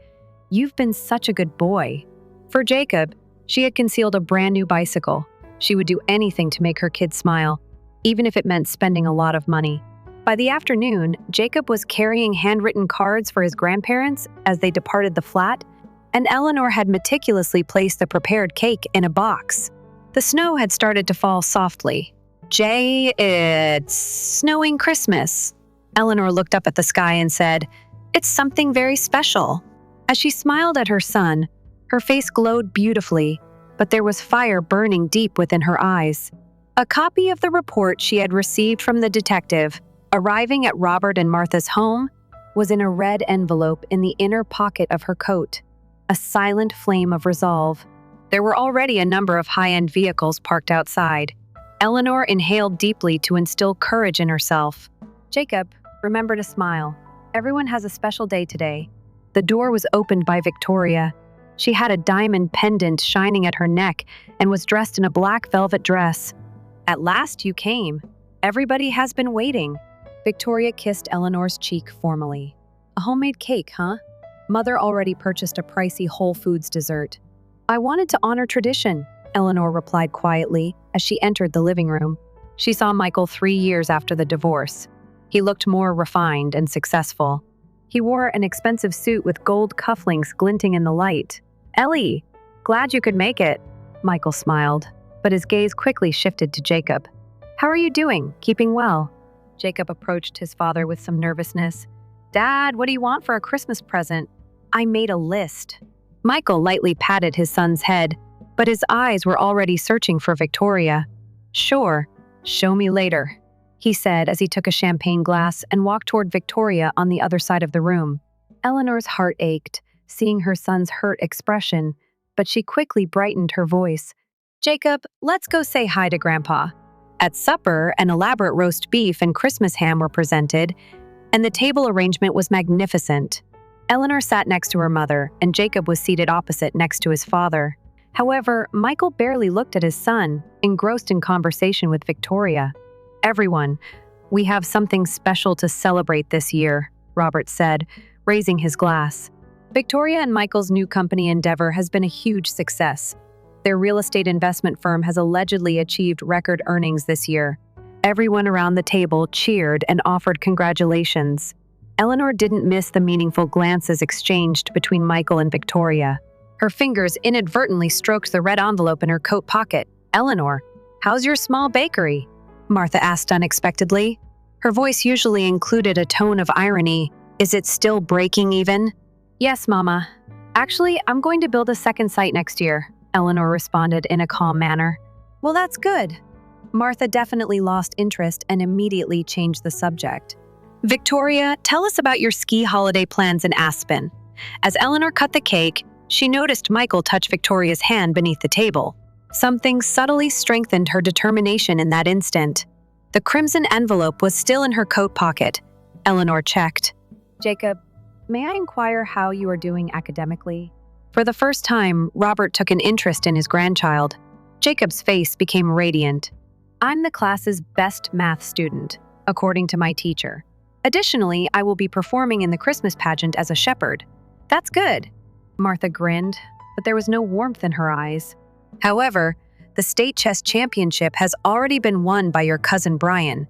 "You've been such a good boy." For Jacob, she had concealed a brand new bicycle. She would do anything to make her kid smile, even if it meant spending a lot of money. By the afternoon, Jacob was carrying handwritten cards for his grandparents as they departed the flat, and Eleanor had meticulously placed the prepared cake in a box. The snow had started to fall softly. "Jay, it's snowing Christmas." Eleanor looked up at the sky and said, "It's something very special." As she smiled at her son, her face glowed beautifully, but there was fire burning deep within her eyes. A copy of the report she had received from the detective, arriving at Robert and Martha's home, was in a red envelope in the inner pocket of her coat. A silent flame of resolve. There were already a number of high-end vehicles parked outside. Eleanor inhaled deeply to instill courage in herself. "Jacob, remember to smile. Everyone has a special day today." The door was opened by Victoria. She had a diamond pendant shining at her neck and was dressed in a black velvet dress. "At last you came. Everybody has been waiting." Victoria kissed Eleanor's cheek formally. "A homemade cake, huh?" Mother already purchased a pricey Whole Foods dessert. "I wanted to honor tradition," Eleanor replied quietly as she entered the living room. She saw Michael 3 years after the divorce. He looked more refined and successful. He wore an expensive suit with gold cufflinks glinting in the light. "Ellie, glad you could make it." Michael smiled, but his gaze quickly shifted to Jacob. "How are you doing? Keeping well?" Jacob approached his father with some nervousness. "Dad, what do you want for a Christmas present?" "I made a list." Michael lightly patted his son's head, but his eyes were already searching for Victoria. "Sure, show me later," he said as he took a champagne glass and walked toward Victoria on the other side of the room. Eleanor's heart ached, seeing her son's hurt expression, but she quickly brightened her voice. "Jacob, let's go say hi to Grandpa." At supper, an elaborate roast beef and Christmas ham were presented, and the table arrangement was magnificent. Eleanor sat next to her mother, and Jacob was seated opposite next to his father. However, Michael barely looked at his son, engrossed in conversation with Victoria. "Everyone, we have something special to celebrate this year," Robert said, raising his glass. Victoria and Michael's new company endeavor has been a huge success. Their real estate investment firm has allegedly achieved record earnings this year. Everyone around the table cheered and offered congratulations. Eleanor didn't miss the meaningful glances exchanged between Michael and Victoria. Her fingers inadvertently stroked the red envelope in her coat pocket. "Eleanor, how's your small bakery?" Martha asked unexpectedly. Her voice usually included a tone of irony. "Is it still breaking even?" "Yes, Mama. Actually, I'm going to build a second site next year," Eleanor responded in a calm manner. "Well, that's good." Martha definitely lost interest and immediately changed the subject. "Victoria, tell us about your ski holiday plans in Aspen." As Eleanor cut the cake, she noticed Michael touch Victoria's hand beneath the table. Something subtly strengthened her determination in that instant. The crimson envelope was still in her coat pocket. Eleanor checked. "Jacob, may I inquire how you are doing academically?" For the first time, Robert took an interest in his grandchild. Jacob's face became radiant. "I'm the class's best math student, according to my teacher. Additionally, I will be performing in the Christmas pageant as a shepherd." "That's good." Martha grinned, but there was no warmth in her eyes. "However, the state chess championship has already been won by your cousin Brian."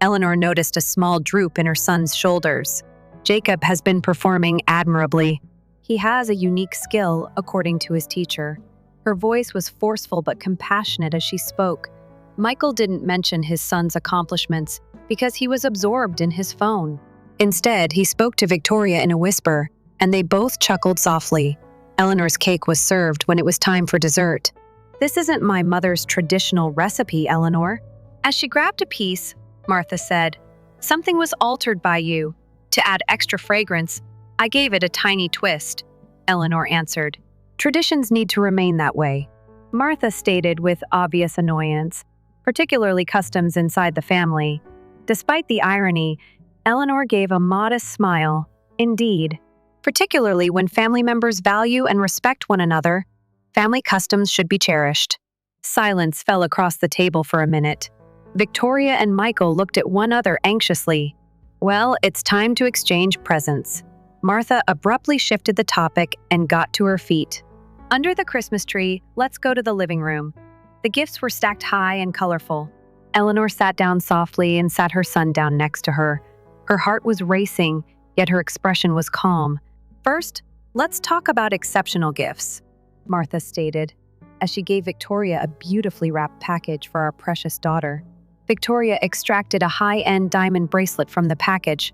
Eleanor noticed a small droop in her son's shoulders. "Jacob has been performing admirably. He has a unique skill, according to his teacher." Her voice was forceful but compassionate as she spoke. Michael didn't mention his son's accomplishments because he was absorbed in his phone. Instead, he spoke to Victoria in a whisper. and they both chuckled softly. Eleanor's cake was served when it was time for dessert. "This isn't my mother's traditional recipe, Eleanor." As she grabbed a piece, Martha said, "Something was altered by you. To add extra fragrance, I gave it a tiny twist," Eleanor answered. "Traditions need to remain that way," Martha stated with obvious annoyance, particularly customs inside the family. Despite the irony, Eleanor gave a modest smile. Indeed, particularly when family members value and respect one another, family customs should be cherished. Silence fell across the table for a minute. Victoria and Michael looked at one another anxiously. "Well, it's time to exchange presents." Martha abruptly shifted the topic and got to her feet. "Under the Christmas tree, let's go to the living room." The gifts were stacked high and colorful. Eleanor sat down softly and sat her son down next to her. Her heart was racing, yet her expression was calm. "First, let's talk about exceptional gifts," Martha stated, as she gave Victoria a beautifully wrapped package for our precious daughter. Victoria extracted a high-end diamond bracelet from the package.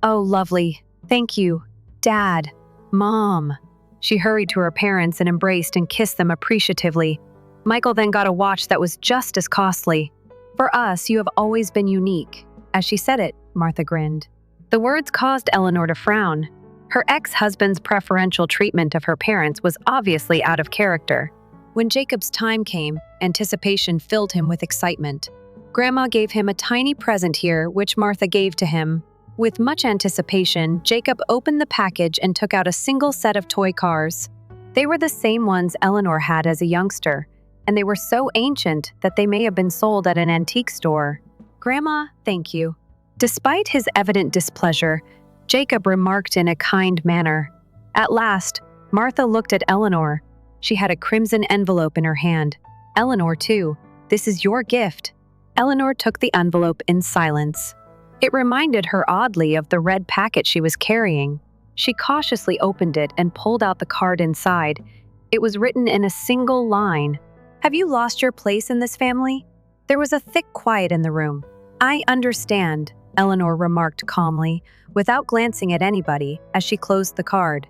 "Oh, lovely. Thank you. Dad. Mom." She hurried to her parents and embraced and kissed them appreciatively. Michael then got a watch that was just as costly. "For us, you have always been unique." As she said it, Martha grinned. The words caused Eleanor to frown. Her ex-husband's preferential treatment of her parents was obviously out of character. When Jacob's time came, anticipation filled him with excitement. Grandma gave him a tiny present here, which Martha gave to him. With much anticipation, Jacob opened the package and took out a single set of toy cars. They were the same ones Eleanor had as a youngster, and they were so ancient that they may have been sold at an antique store. "Grandma, thank you." Despite his evident displeasure, Jacob remarked in a kind manner. At last, Martha looked at Eleanor. She had a crimson envelope in her hand. "Eleanor, too. This is your gift." Eleanor took the envelope in silence. It reminded her oddly of the red packet she was carrying. She cautiously opened it and pulled out the card inside. It was written in a single line. "Have you lost your place in this family?" There was a thick quiet in the room. "I understand," Eleanor remarked calmly, without glancing at anybody, as she closed the card.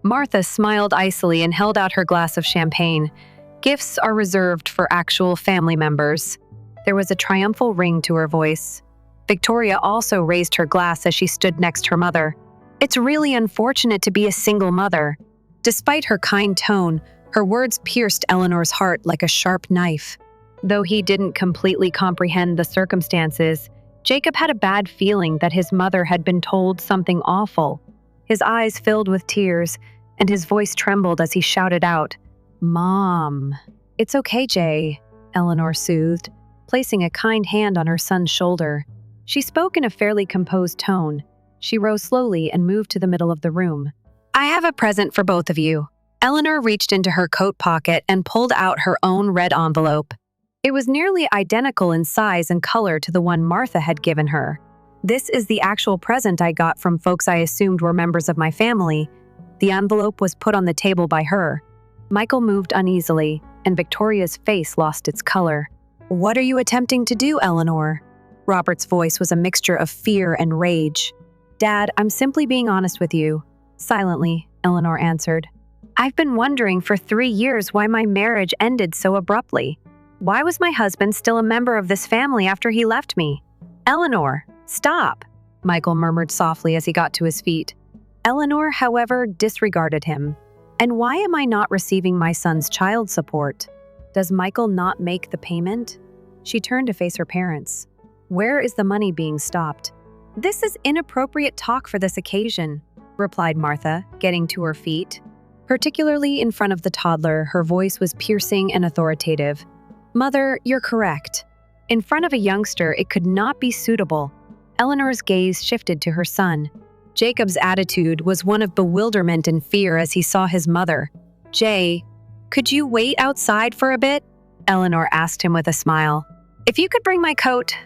Martha smiled icily and held out her glass of champagne. "Gifts are reserved for actual family members." There was a triumphal ring to her voice. Victoria also raised her glass as she stood next her mother. "It's really unfortunate to be a single mother." Despite her kind tone, her words pierced Eleanor's heart like a sharp knife. Though he didn't completely comprehend the circumstances, Jacob had a bad feeling that his mother had been told something awful. His eyes filled with tears, and his voice trembled as he shouted out, "Mom." "It's okay, Jay," Eleanor soothed, placing a kind hand on her son's shoulder. She spoke in a fairly composed tone. She rose slowly and moved to the middle of the room. "I have a present for both of you." Eleanor reached into her coat pocket and pulled out her own red envelope. It was nearly identical in size and color to the one Martha had given her. "This is the actual present I got from folks I assumed were members of my family." The envelope was put on the table by her. Michael moved uneasily, and Victoria's face lost its color. "What are you attempting to do, Eleanor?" Robert's voice was a mixture of fear and rage. "Dad, I'm simply being honest with you." Silently, Eleanor answered. "I've been wondering for 3 years why my marriage ended so abruptly. Why was my husband still a member of this family after he left me?" "Eleanor, stop," Michael murmured softly as he got to his feet. Eleanor, however, disregarded him. "And why am I not receiving my son's child support? Does Michael not make the payment?" She turned to face her parents. "Where is the money being stopped?" "This is inappropriate talk for this occasion," replied Martha, getting to her feet. Particularly in front of the toddler, her voice was piercing and authoritative. "Mother, you're correct. In front of a youngster, it could not be suitable." Eleanor's gaze shifted to her son. Jacob's attitude was one of bewilderment and fear as he saw his mother. "Jay, could you wait outside for a bit?" Eleanor asked him with a smile. "If you could bring my coat,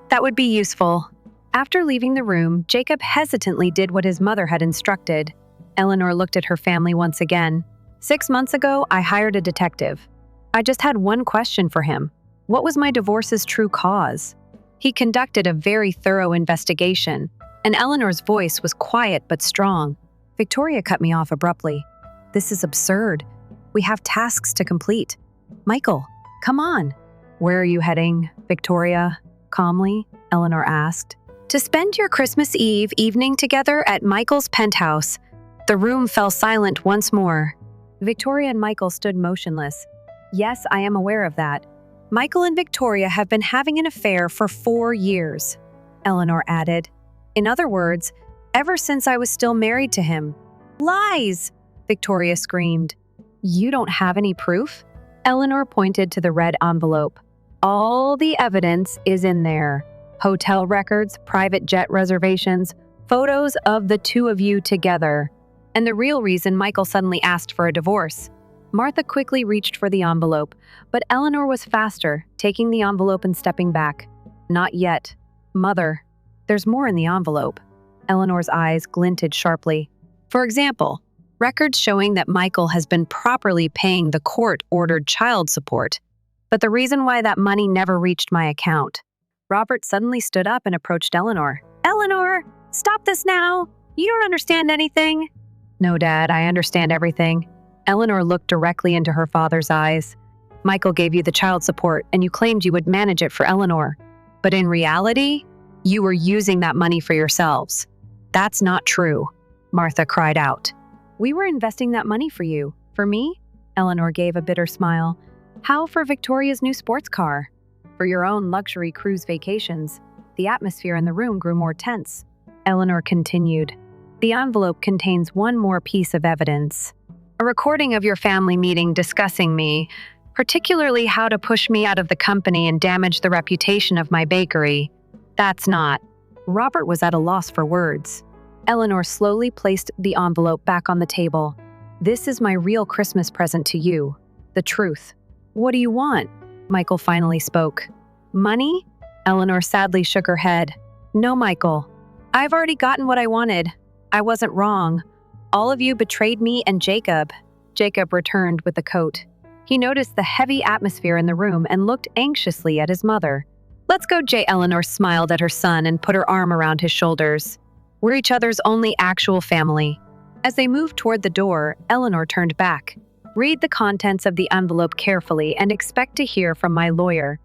that would be useful." After leaving the room, Jacob hesitantly did what his mother had instructed. Eleanor looked at her family once again. 6 months ago, I hired a detective. I just had one question for him. What was my divorce's true cause? He conducted a very thorough investigation, and Eleanor's voice was quiet but strong. Victoria cut me off abruptly. This is absurd. We have tasks to complete. Michael, come on. Where are you heading, Victoria? Calmly, Eleanor asked. To spend your Christmas Eve evening together at Michael's penthouse. The room fell silent once more. Victoria and Michael stood motionless. Yes, I am aware of that. Michael and Victoria have been having an affair for 4 years, Eleanor added. In other words, ever since I was still married to him. Lies! Victoria screamed. You don't have any proof? Eleanor pointed to the red envelope. All the evidence is in there. Hotel records, private jet reservations, photos of the two of you together. And the real reason Michael suddenly asked for a divorce. Martha quickly reached for the envelope, but Eleanor was faster, taking the envelope and stepping back. Not yet. Mother, there's more in the envelope. Eleanor's eyes glinted sharply. For example, records showing that Michael has been properly paying the court-ordered child support. But the reason why that money never reached my account. Robert suddenly stood up and approached Eleanor. Eleanor, stop this now! You don't understand anything. No, Dad, I understand everything. Eleanor looked directly into her father's eyes. Michael gave you the child support and you claimed you would manage it for Eleanor. But in reality, you were using that money for yourselves. That's not true, Martha cried out. We were investing that money for you. For me? Eleanor gave a bitter smile. How for Victoria's new sports car? For your own luxury cruise vacations. The atmosphere in the room grew more tense. Eleanor continued. The envelope contains one more piece of evidence. A recording of your family meeting discussing me, particularly how to push me out of the company and damage the reputation of my bakery. That's not. Robert was at a loss for words. Eleanor slowly placed the envelope back on the table. This is my real Christmas present to you. The truth. What do you want? Michael finally spoke. Money? Eleanor sadly shook her head. No, Michael. I've already gotten what I wanted. I wasn't wrong. All of you betrayed me and Jacob. Jacob returned with the coat. He noticed the heavy atmosphere in the room and looked anxiously at his mother. Let's go, Jay. Eleanor smiled at her son and put her arm around his shoulders. We're each other's only actual family. As they moved toward the door, Eleanor turned back. Read the contents of the envelope carefully and expect to hear from my lawyer.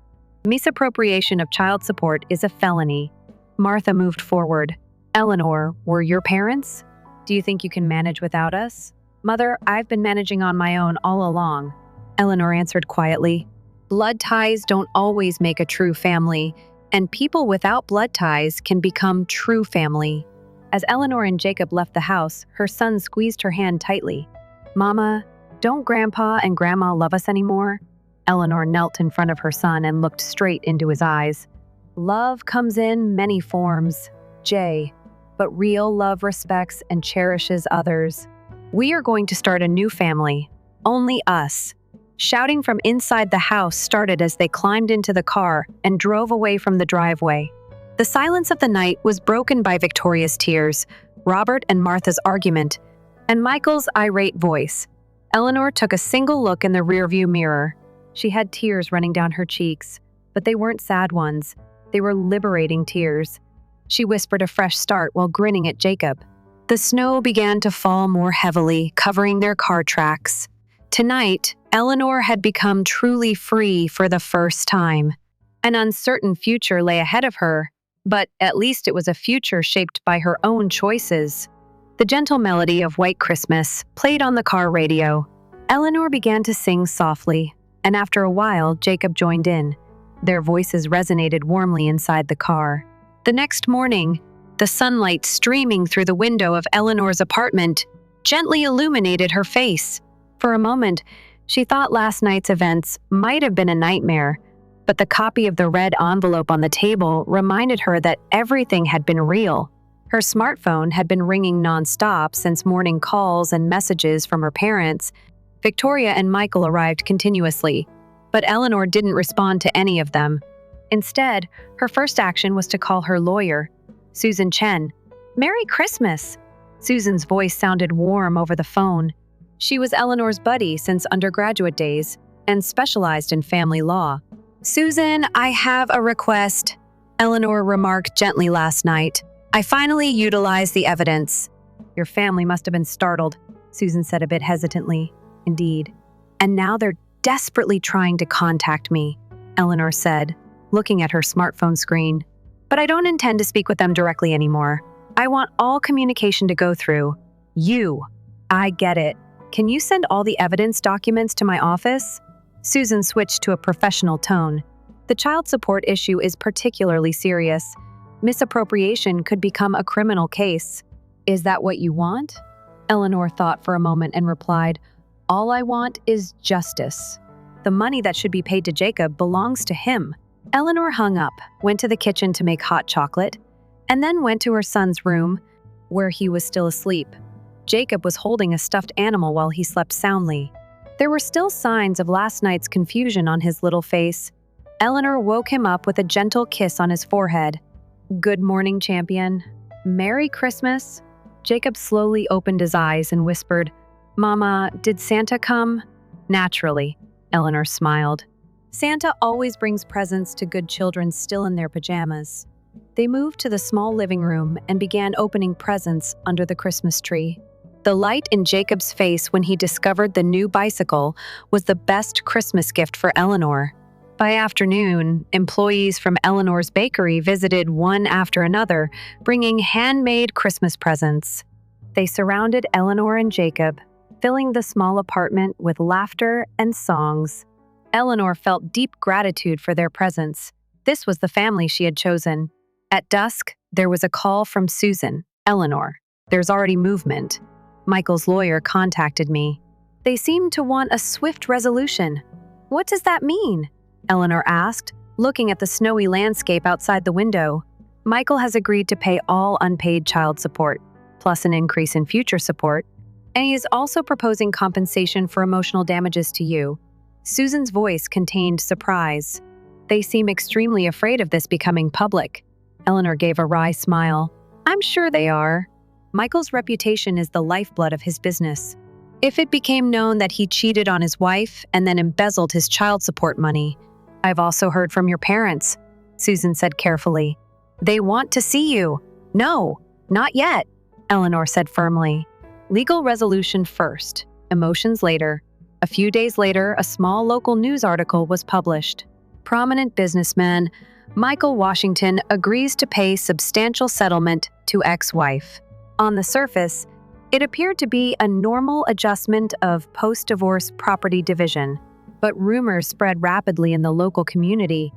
Misappropriation of child support is a felony. Martha moved forward. Eleanor, were your parents? Do you think you can manage without us? Mother, I've been managing on my own all along. Eleanor answered quietly. Blood ties don't always make a true family, and people without blood ties can become true family. As Eleanor and Jacob left the house, her son squeezed her hand tightly. Mama, don't Grandpa and Grandma love us anymore? Eleanor knelt in front of her son and looked straight into his eyes. Love comes in many forms, Jay, but real love respects and cherishes others. We are going to start a new family, only us. Shouting from inside the house started as they climbed into the car and drove away from the driveway. The silence of the night was broken by Victoria's tears, Robert and Martha's argument, and Michael's irate voice. Eleanor took a single look in the rearview mirror. She had tears running down her cheeks, but they weren't sad ones. They were liberating tears. She whispered a fresh start while grinning at Jacob. The snow began to fall more heavily, covering their car tracks. Tonight, Eleanor had become truly free for the first time. An uncertain future lay ahead of her, but at least it was a future shaped by her own choices. The gentle melody of White Christmas played on the car radio. Eleanor began to sing softly, and after a while, Jacob joined in. Their voices resonated warmly inside the car. The next morning, the sunlight streaming through the window of Eleanor's apartment gently illuminated her face. For a moment, she thought last night's events might have been a nightmare, but the copy of the red envelope on the table reminded her that everything had been real. Her smartphone had been ringing nonstop since morning calls and messages from her parents. Victoria and Michael arrived continuously, but Eleanor didn't respond to any of them. Instead, her first action was to call her lawyer, Susan Chen. Merry Christmas! Susan's voice sounded warm over the phone. She was Eleanor's buddy since undergraduate days and specialized in family law. Susan, I have a request, Eleanor remarked gently last night. I finally utilized the evidence. Your family must have been startled, Susan said a bit hesitantly. Indeed. And now they're desperately trying to contact me, Eleanor said, looking at her smartphone screen. But I don't intend to speak with them directly anymore. I want all communication to go through you. I get it. Can you send all the evidence documents to my office? Susan switched to a professional tone. The child support issue is particularly serious. Misappropriation could become a criminal case. Is that what you want? Eleanor thought for a moment and replied, all I want is justice. The money that should be paid to Jacob belongs to him. Eleanor hung up, went to the kitchen to make hot chocolate, and then went to her son's room, where he was still asleep. Jacob was holding a stuffed animal while he slept soundly. There were still signs of last night's confusion on his little face. Eleanor woke him up with a gentle kiss on his forehead. Good morning, champion. Merry Christmas. Jacob slowly opened his eyes and whispered, Mama, did Santa come? Naturally, Eleanor smiled. Santa always brings presents to good children still in their pajamas. They moved to the small living room and began opening presents under the Christmas tree. The light in Jacob's face when he discovered the new bicycle was the best Christmas gift for Eleanor. By afternoon, employees from Eleanor's bakery visited one after another, bringing handmade Christmas presents. They surrounded Eleanor and Jacob, filling the small apartment with laughter and songs. Eleanor felt deep gratitude for their presence. This was the family she had chosen. At dusk, there was a call from Susan. Eleanor, there's already movement. Michael's lawyer contacted me. They seem to want a swift resolution. What does that mean? Eleanor asked, looking at the snowy landscape outside the window. Michael has agreed to pay all unpaid child support, plus an increase in future support, and he is also proposing compensation for emotional damages to you. Susan's voice contained surprise. They seem extremely afraid of this becoming public. Eleanor gave a wry smile. I'm sure they are. Michael's reputation is the lifeblood of his business. If it became known that he cheated on his wife and then embezzled his child support money, I've also heard from your parents, Susan said carefully. They want to see you. No, not yet, Eleanor said firmly. Legal resolution first, emotions later. A few days later, a small local news article was published. Prominent businessman Michael Washington agrees to pay substantial settlement to ex-wife. On the surface, it appeared to be a normal adjustment of post-divorce property division, but rumors spread rapidly in the local community.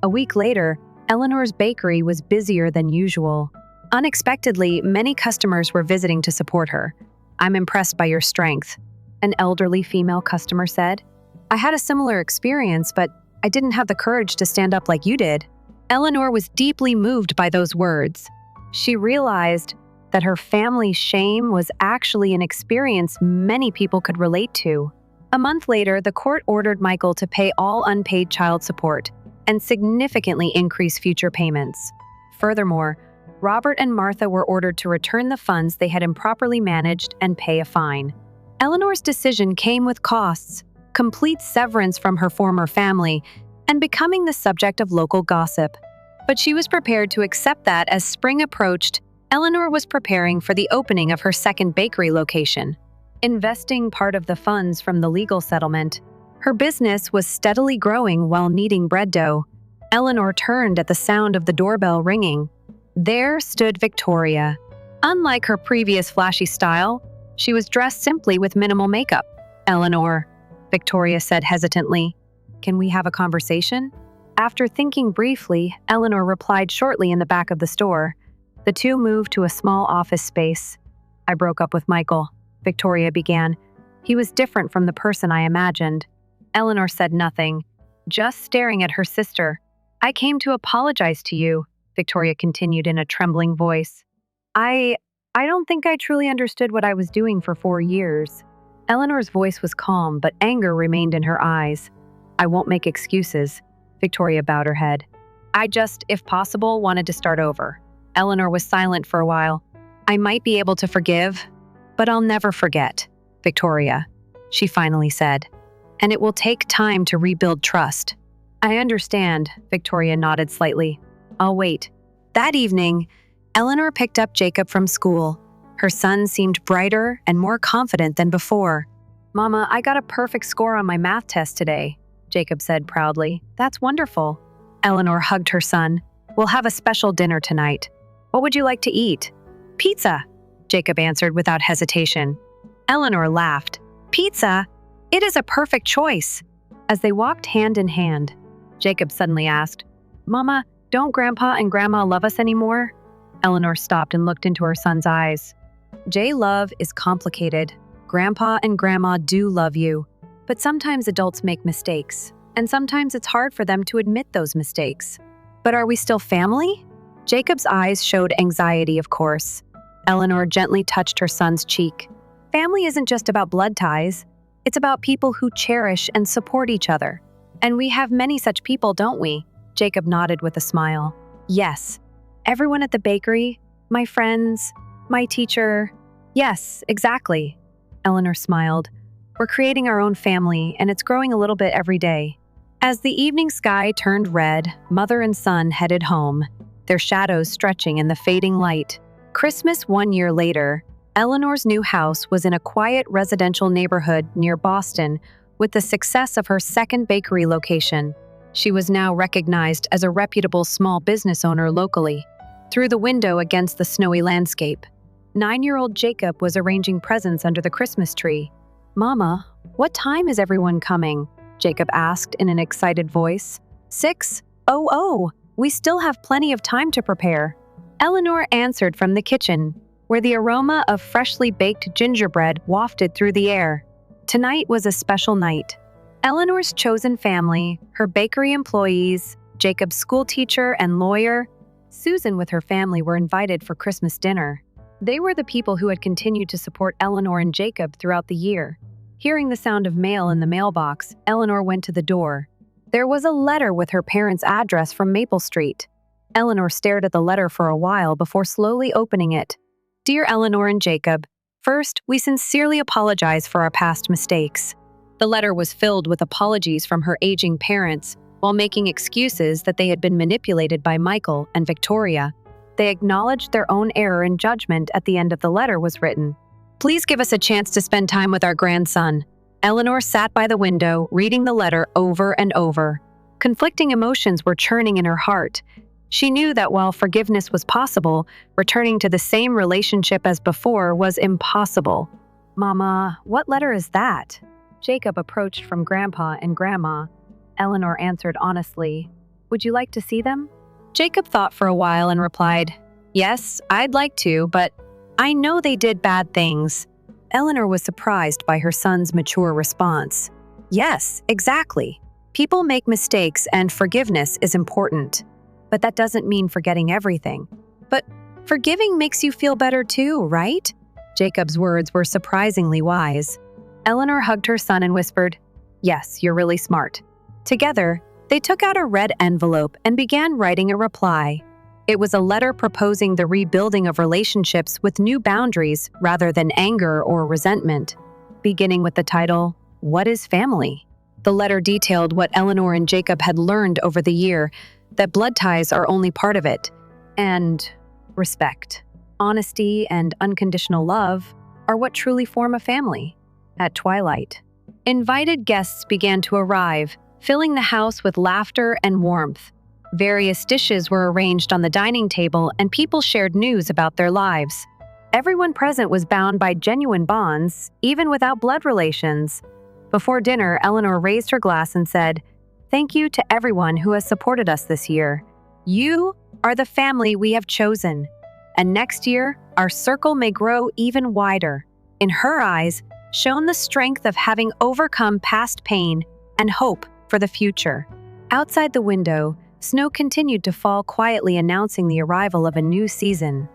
A week later, Eleanor's bakery was busier than usual. Unexpectedly, many customers were visiting to support her. I'm impressed by your strength, an elderly female customer said. I had a similar experience, but I didn't have the courage to stand up like you did. Eleanor was deeply moved by those words. She realized that her family's shame was actually an experience many people could relate to. A month later, the court ordered Michael to pay all unpaid child support and significantly increase future payments. Furthermore, Robert and Martha were ordered to return the funds they had improperly managed and pay a fine. Eleanor's decision came with costs, complete severance from her former family, and becoming the subject of local gossip. But she was prepared to accept that as spring approached, Eleanor was preparing for the opening of her second bakery location. Investing part of the funds from the legal settlement, her business was steadily growing while kneading bread dough. Eleanor turned at the sound of the doorbell ringing. There stood Victoria. Unlike her previous flashy style, she was dressed simply with minimal makeup. Eleanor, Victoria said hesitantly, can we have a conversation? After thinking briefly, Eleanor replied shortly in the back of the store. The two moved to a small office space. I broke up with Michael, Victoria began. He was different from the person I imagined. Eleanor said nothing, just staring at her sister. I came to apologize to you, Victoria continued in a trembling voice. I don't think I truly understood what I was doing for 4 years. Eleanor's voice was calm, but anger remained in her eyes. I won't make excuses. Victoria bowed her head. I just, if possible, wanted to start over. Eleanor was silent for a while. I might be able to forgive, but I'll never forget, Victoria, she finally said. And it will take time to rebuild trust. I understand, Victoria nodded slightly. I'll wait. That evening, Eleanor picked up Jacob from school. Her son seemed brighter and more confident than before. "Mama, I got a perfect score on my math test today," Jacob said proudly. "That's wonderful." Eleanor hugged her son. "We'll have a special dinner tonight. What would you like to eat?" "Pizza," Jacob answered without hesitation. Eleanor laughed. "Pizza? It is a perfect choice." As they walked hand in hand, Jacob suddenly asked, "Mama, don't Grandpa and Grandma love us anymore?" Eleanor stopped and looked into her son's eyes. "Jay, love is complicated. Grandpa and Grandma do love you, but sometimes adults make mistakes, and sometimes it's hard for them to admit those mistakes. But are we still family?" Jacob's eyes showed anxiety, of course. Eleanor gently touched her son's cheek. "Family isn't just about blood ties. It's about people who cherish and support each other. And we have many such people, don't we?" Jacob nodded with a smile. "Yes. Everyone at the bakery, my friends, my teacher. Yes, exactly." Eleanor smiled. "We're creating our own family, and it's growing a little bit every day." As the evening sky turned red, mother and son headed home, their shadows stretching in the fading light. Christmas 1 year later, Eleanor's new house was in a quiet residential neighborhood near Boston with the success of her second bakery location. She was now recognized as a reputable small business owner locally. Through the window against the snowy landscape, 9-year-old Jacob was arranging presents under the Christmas tree. "Mama, what time is everyone coming?" Jacob asked in an excited voice. 6:00. Oh, we still have plenty of time to prepare." Eleanor answered from the kitchen, where the aroma of freshly baked gingerbread wafted through the air. Tonight was a special night. Eleanor's chosen family, her bakery employees, Jacob's school teacher and lawyer, Susan with her family were invited for Christmas dinner. They were the people who had continued to support Eleanor and Jacob throughout the year. Hearing the sound of mail in the mailbox, Eleanor went to the door. There was a letter with her parents' address from Maple Street. Eleanor stared at the letter for a while before slowly opening it. "Dear Eleanor and Jacob, first, we sincerely apologize for our past mistakes." The letter was filled with apologies from her aging parents, while making excuses that they had been manipulated by Michael and Victoria. They acknowledged their own error in judgment at the end of the letter was written. "Please give us a chance to spend time with our grandson." Eleanor sat by the window, reading the letter over and over. Conflicting emotions were churning in her heart. She knew that while forgiveness was possible, returning to the same relationship as before was impossible. "Mama, what letter is that?" Jacob approached from Grandpa and Grandma. Eleanor answered honestly, "Would you like to see them?" Jacob thought for a while and replied, "Yes, I'd like to, but I know they did bad things." Eleanor was surprised by her son's mature response. "Yes, exactly. People make mistakes and forgiveness is important. But that doesn't mean forgetting everything. But forgiving makes you feel better too, right?" Jacob's words were surprisingly wise. Eleanor hugged her son and whispered, "Yes, you're really smart." Together, they took out a red envelope and began writing a reply. It was a letter proposing the rebuilding of relationships with new boundaries rather than anger or resentment. Beginning with the title, "What is Family?" The letter detailed what Eleanor and Jacob had learned over the year, that blood ties are only part of it, and respect, honesty, and unconditional love are what truly form a family. At twilight, invited guests began to arrive, filling the house with laughter and warmth. Various dishes were arranged on the dining table and people shared news about their lives. Everyone present was bound by genuine bonds, even without blood relations. Before dinner, Eleanor raised her glass and said, "Thank you to everyone who has supported us this year. You are the family we have chosen. And next year, our circle may grow even wider." In her eyes, shone the strength of having overcome past pain and hope for the future. Outside the window, snow continued to fall quietly, announcing the arrival of a new season.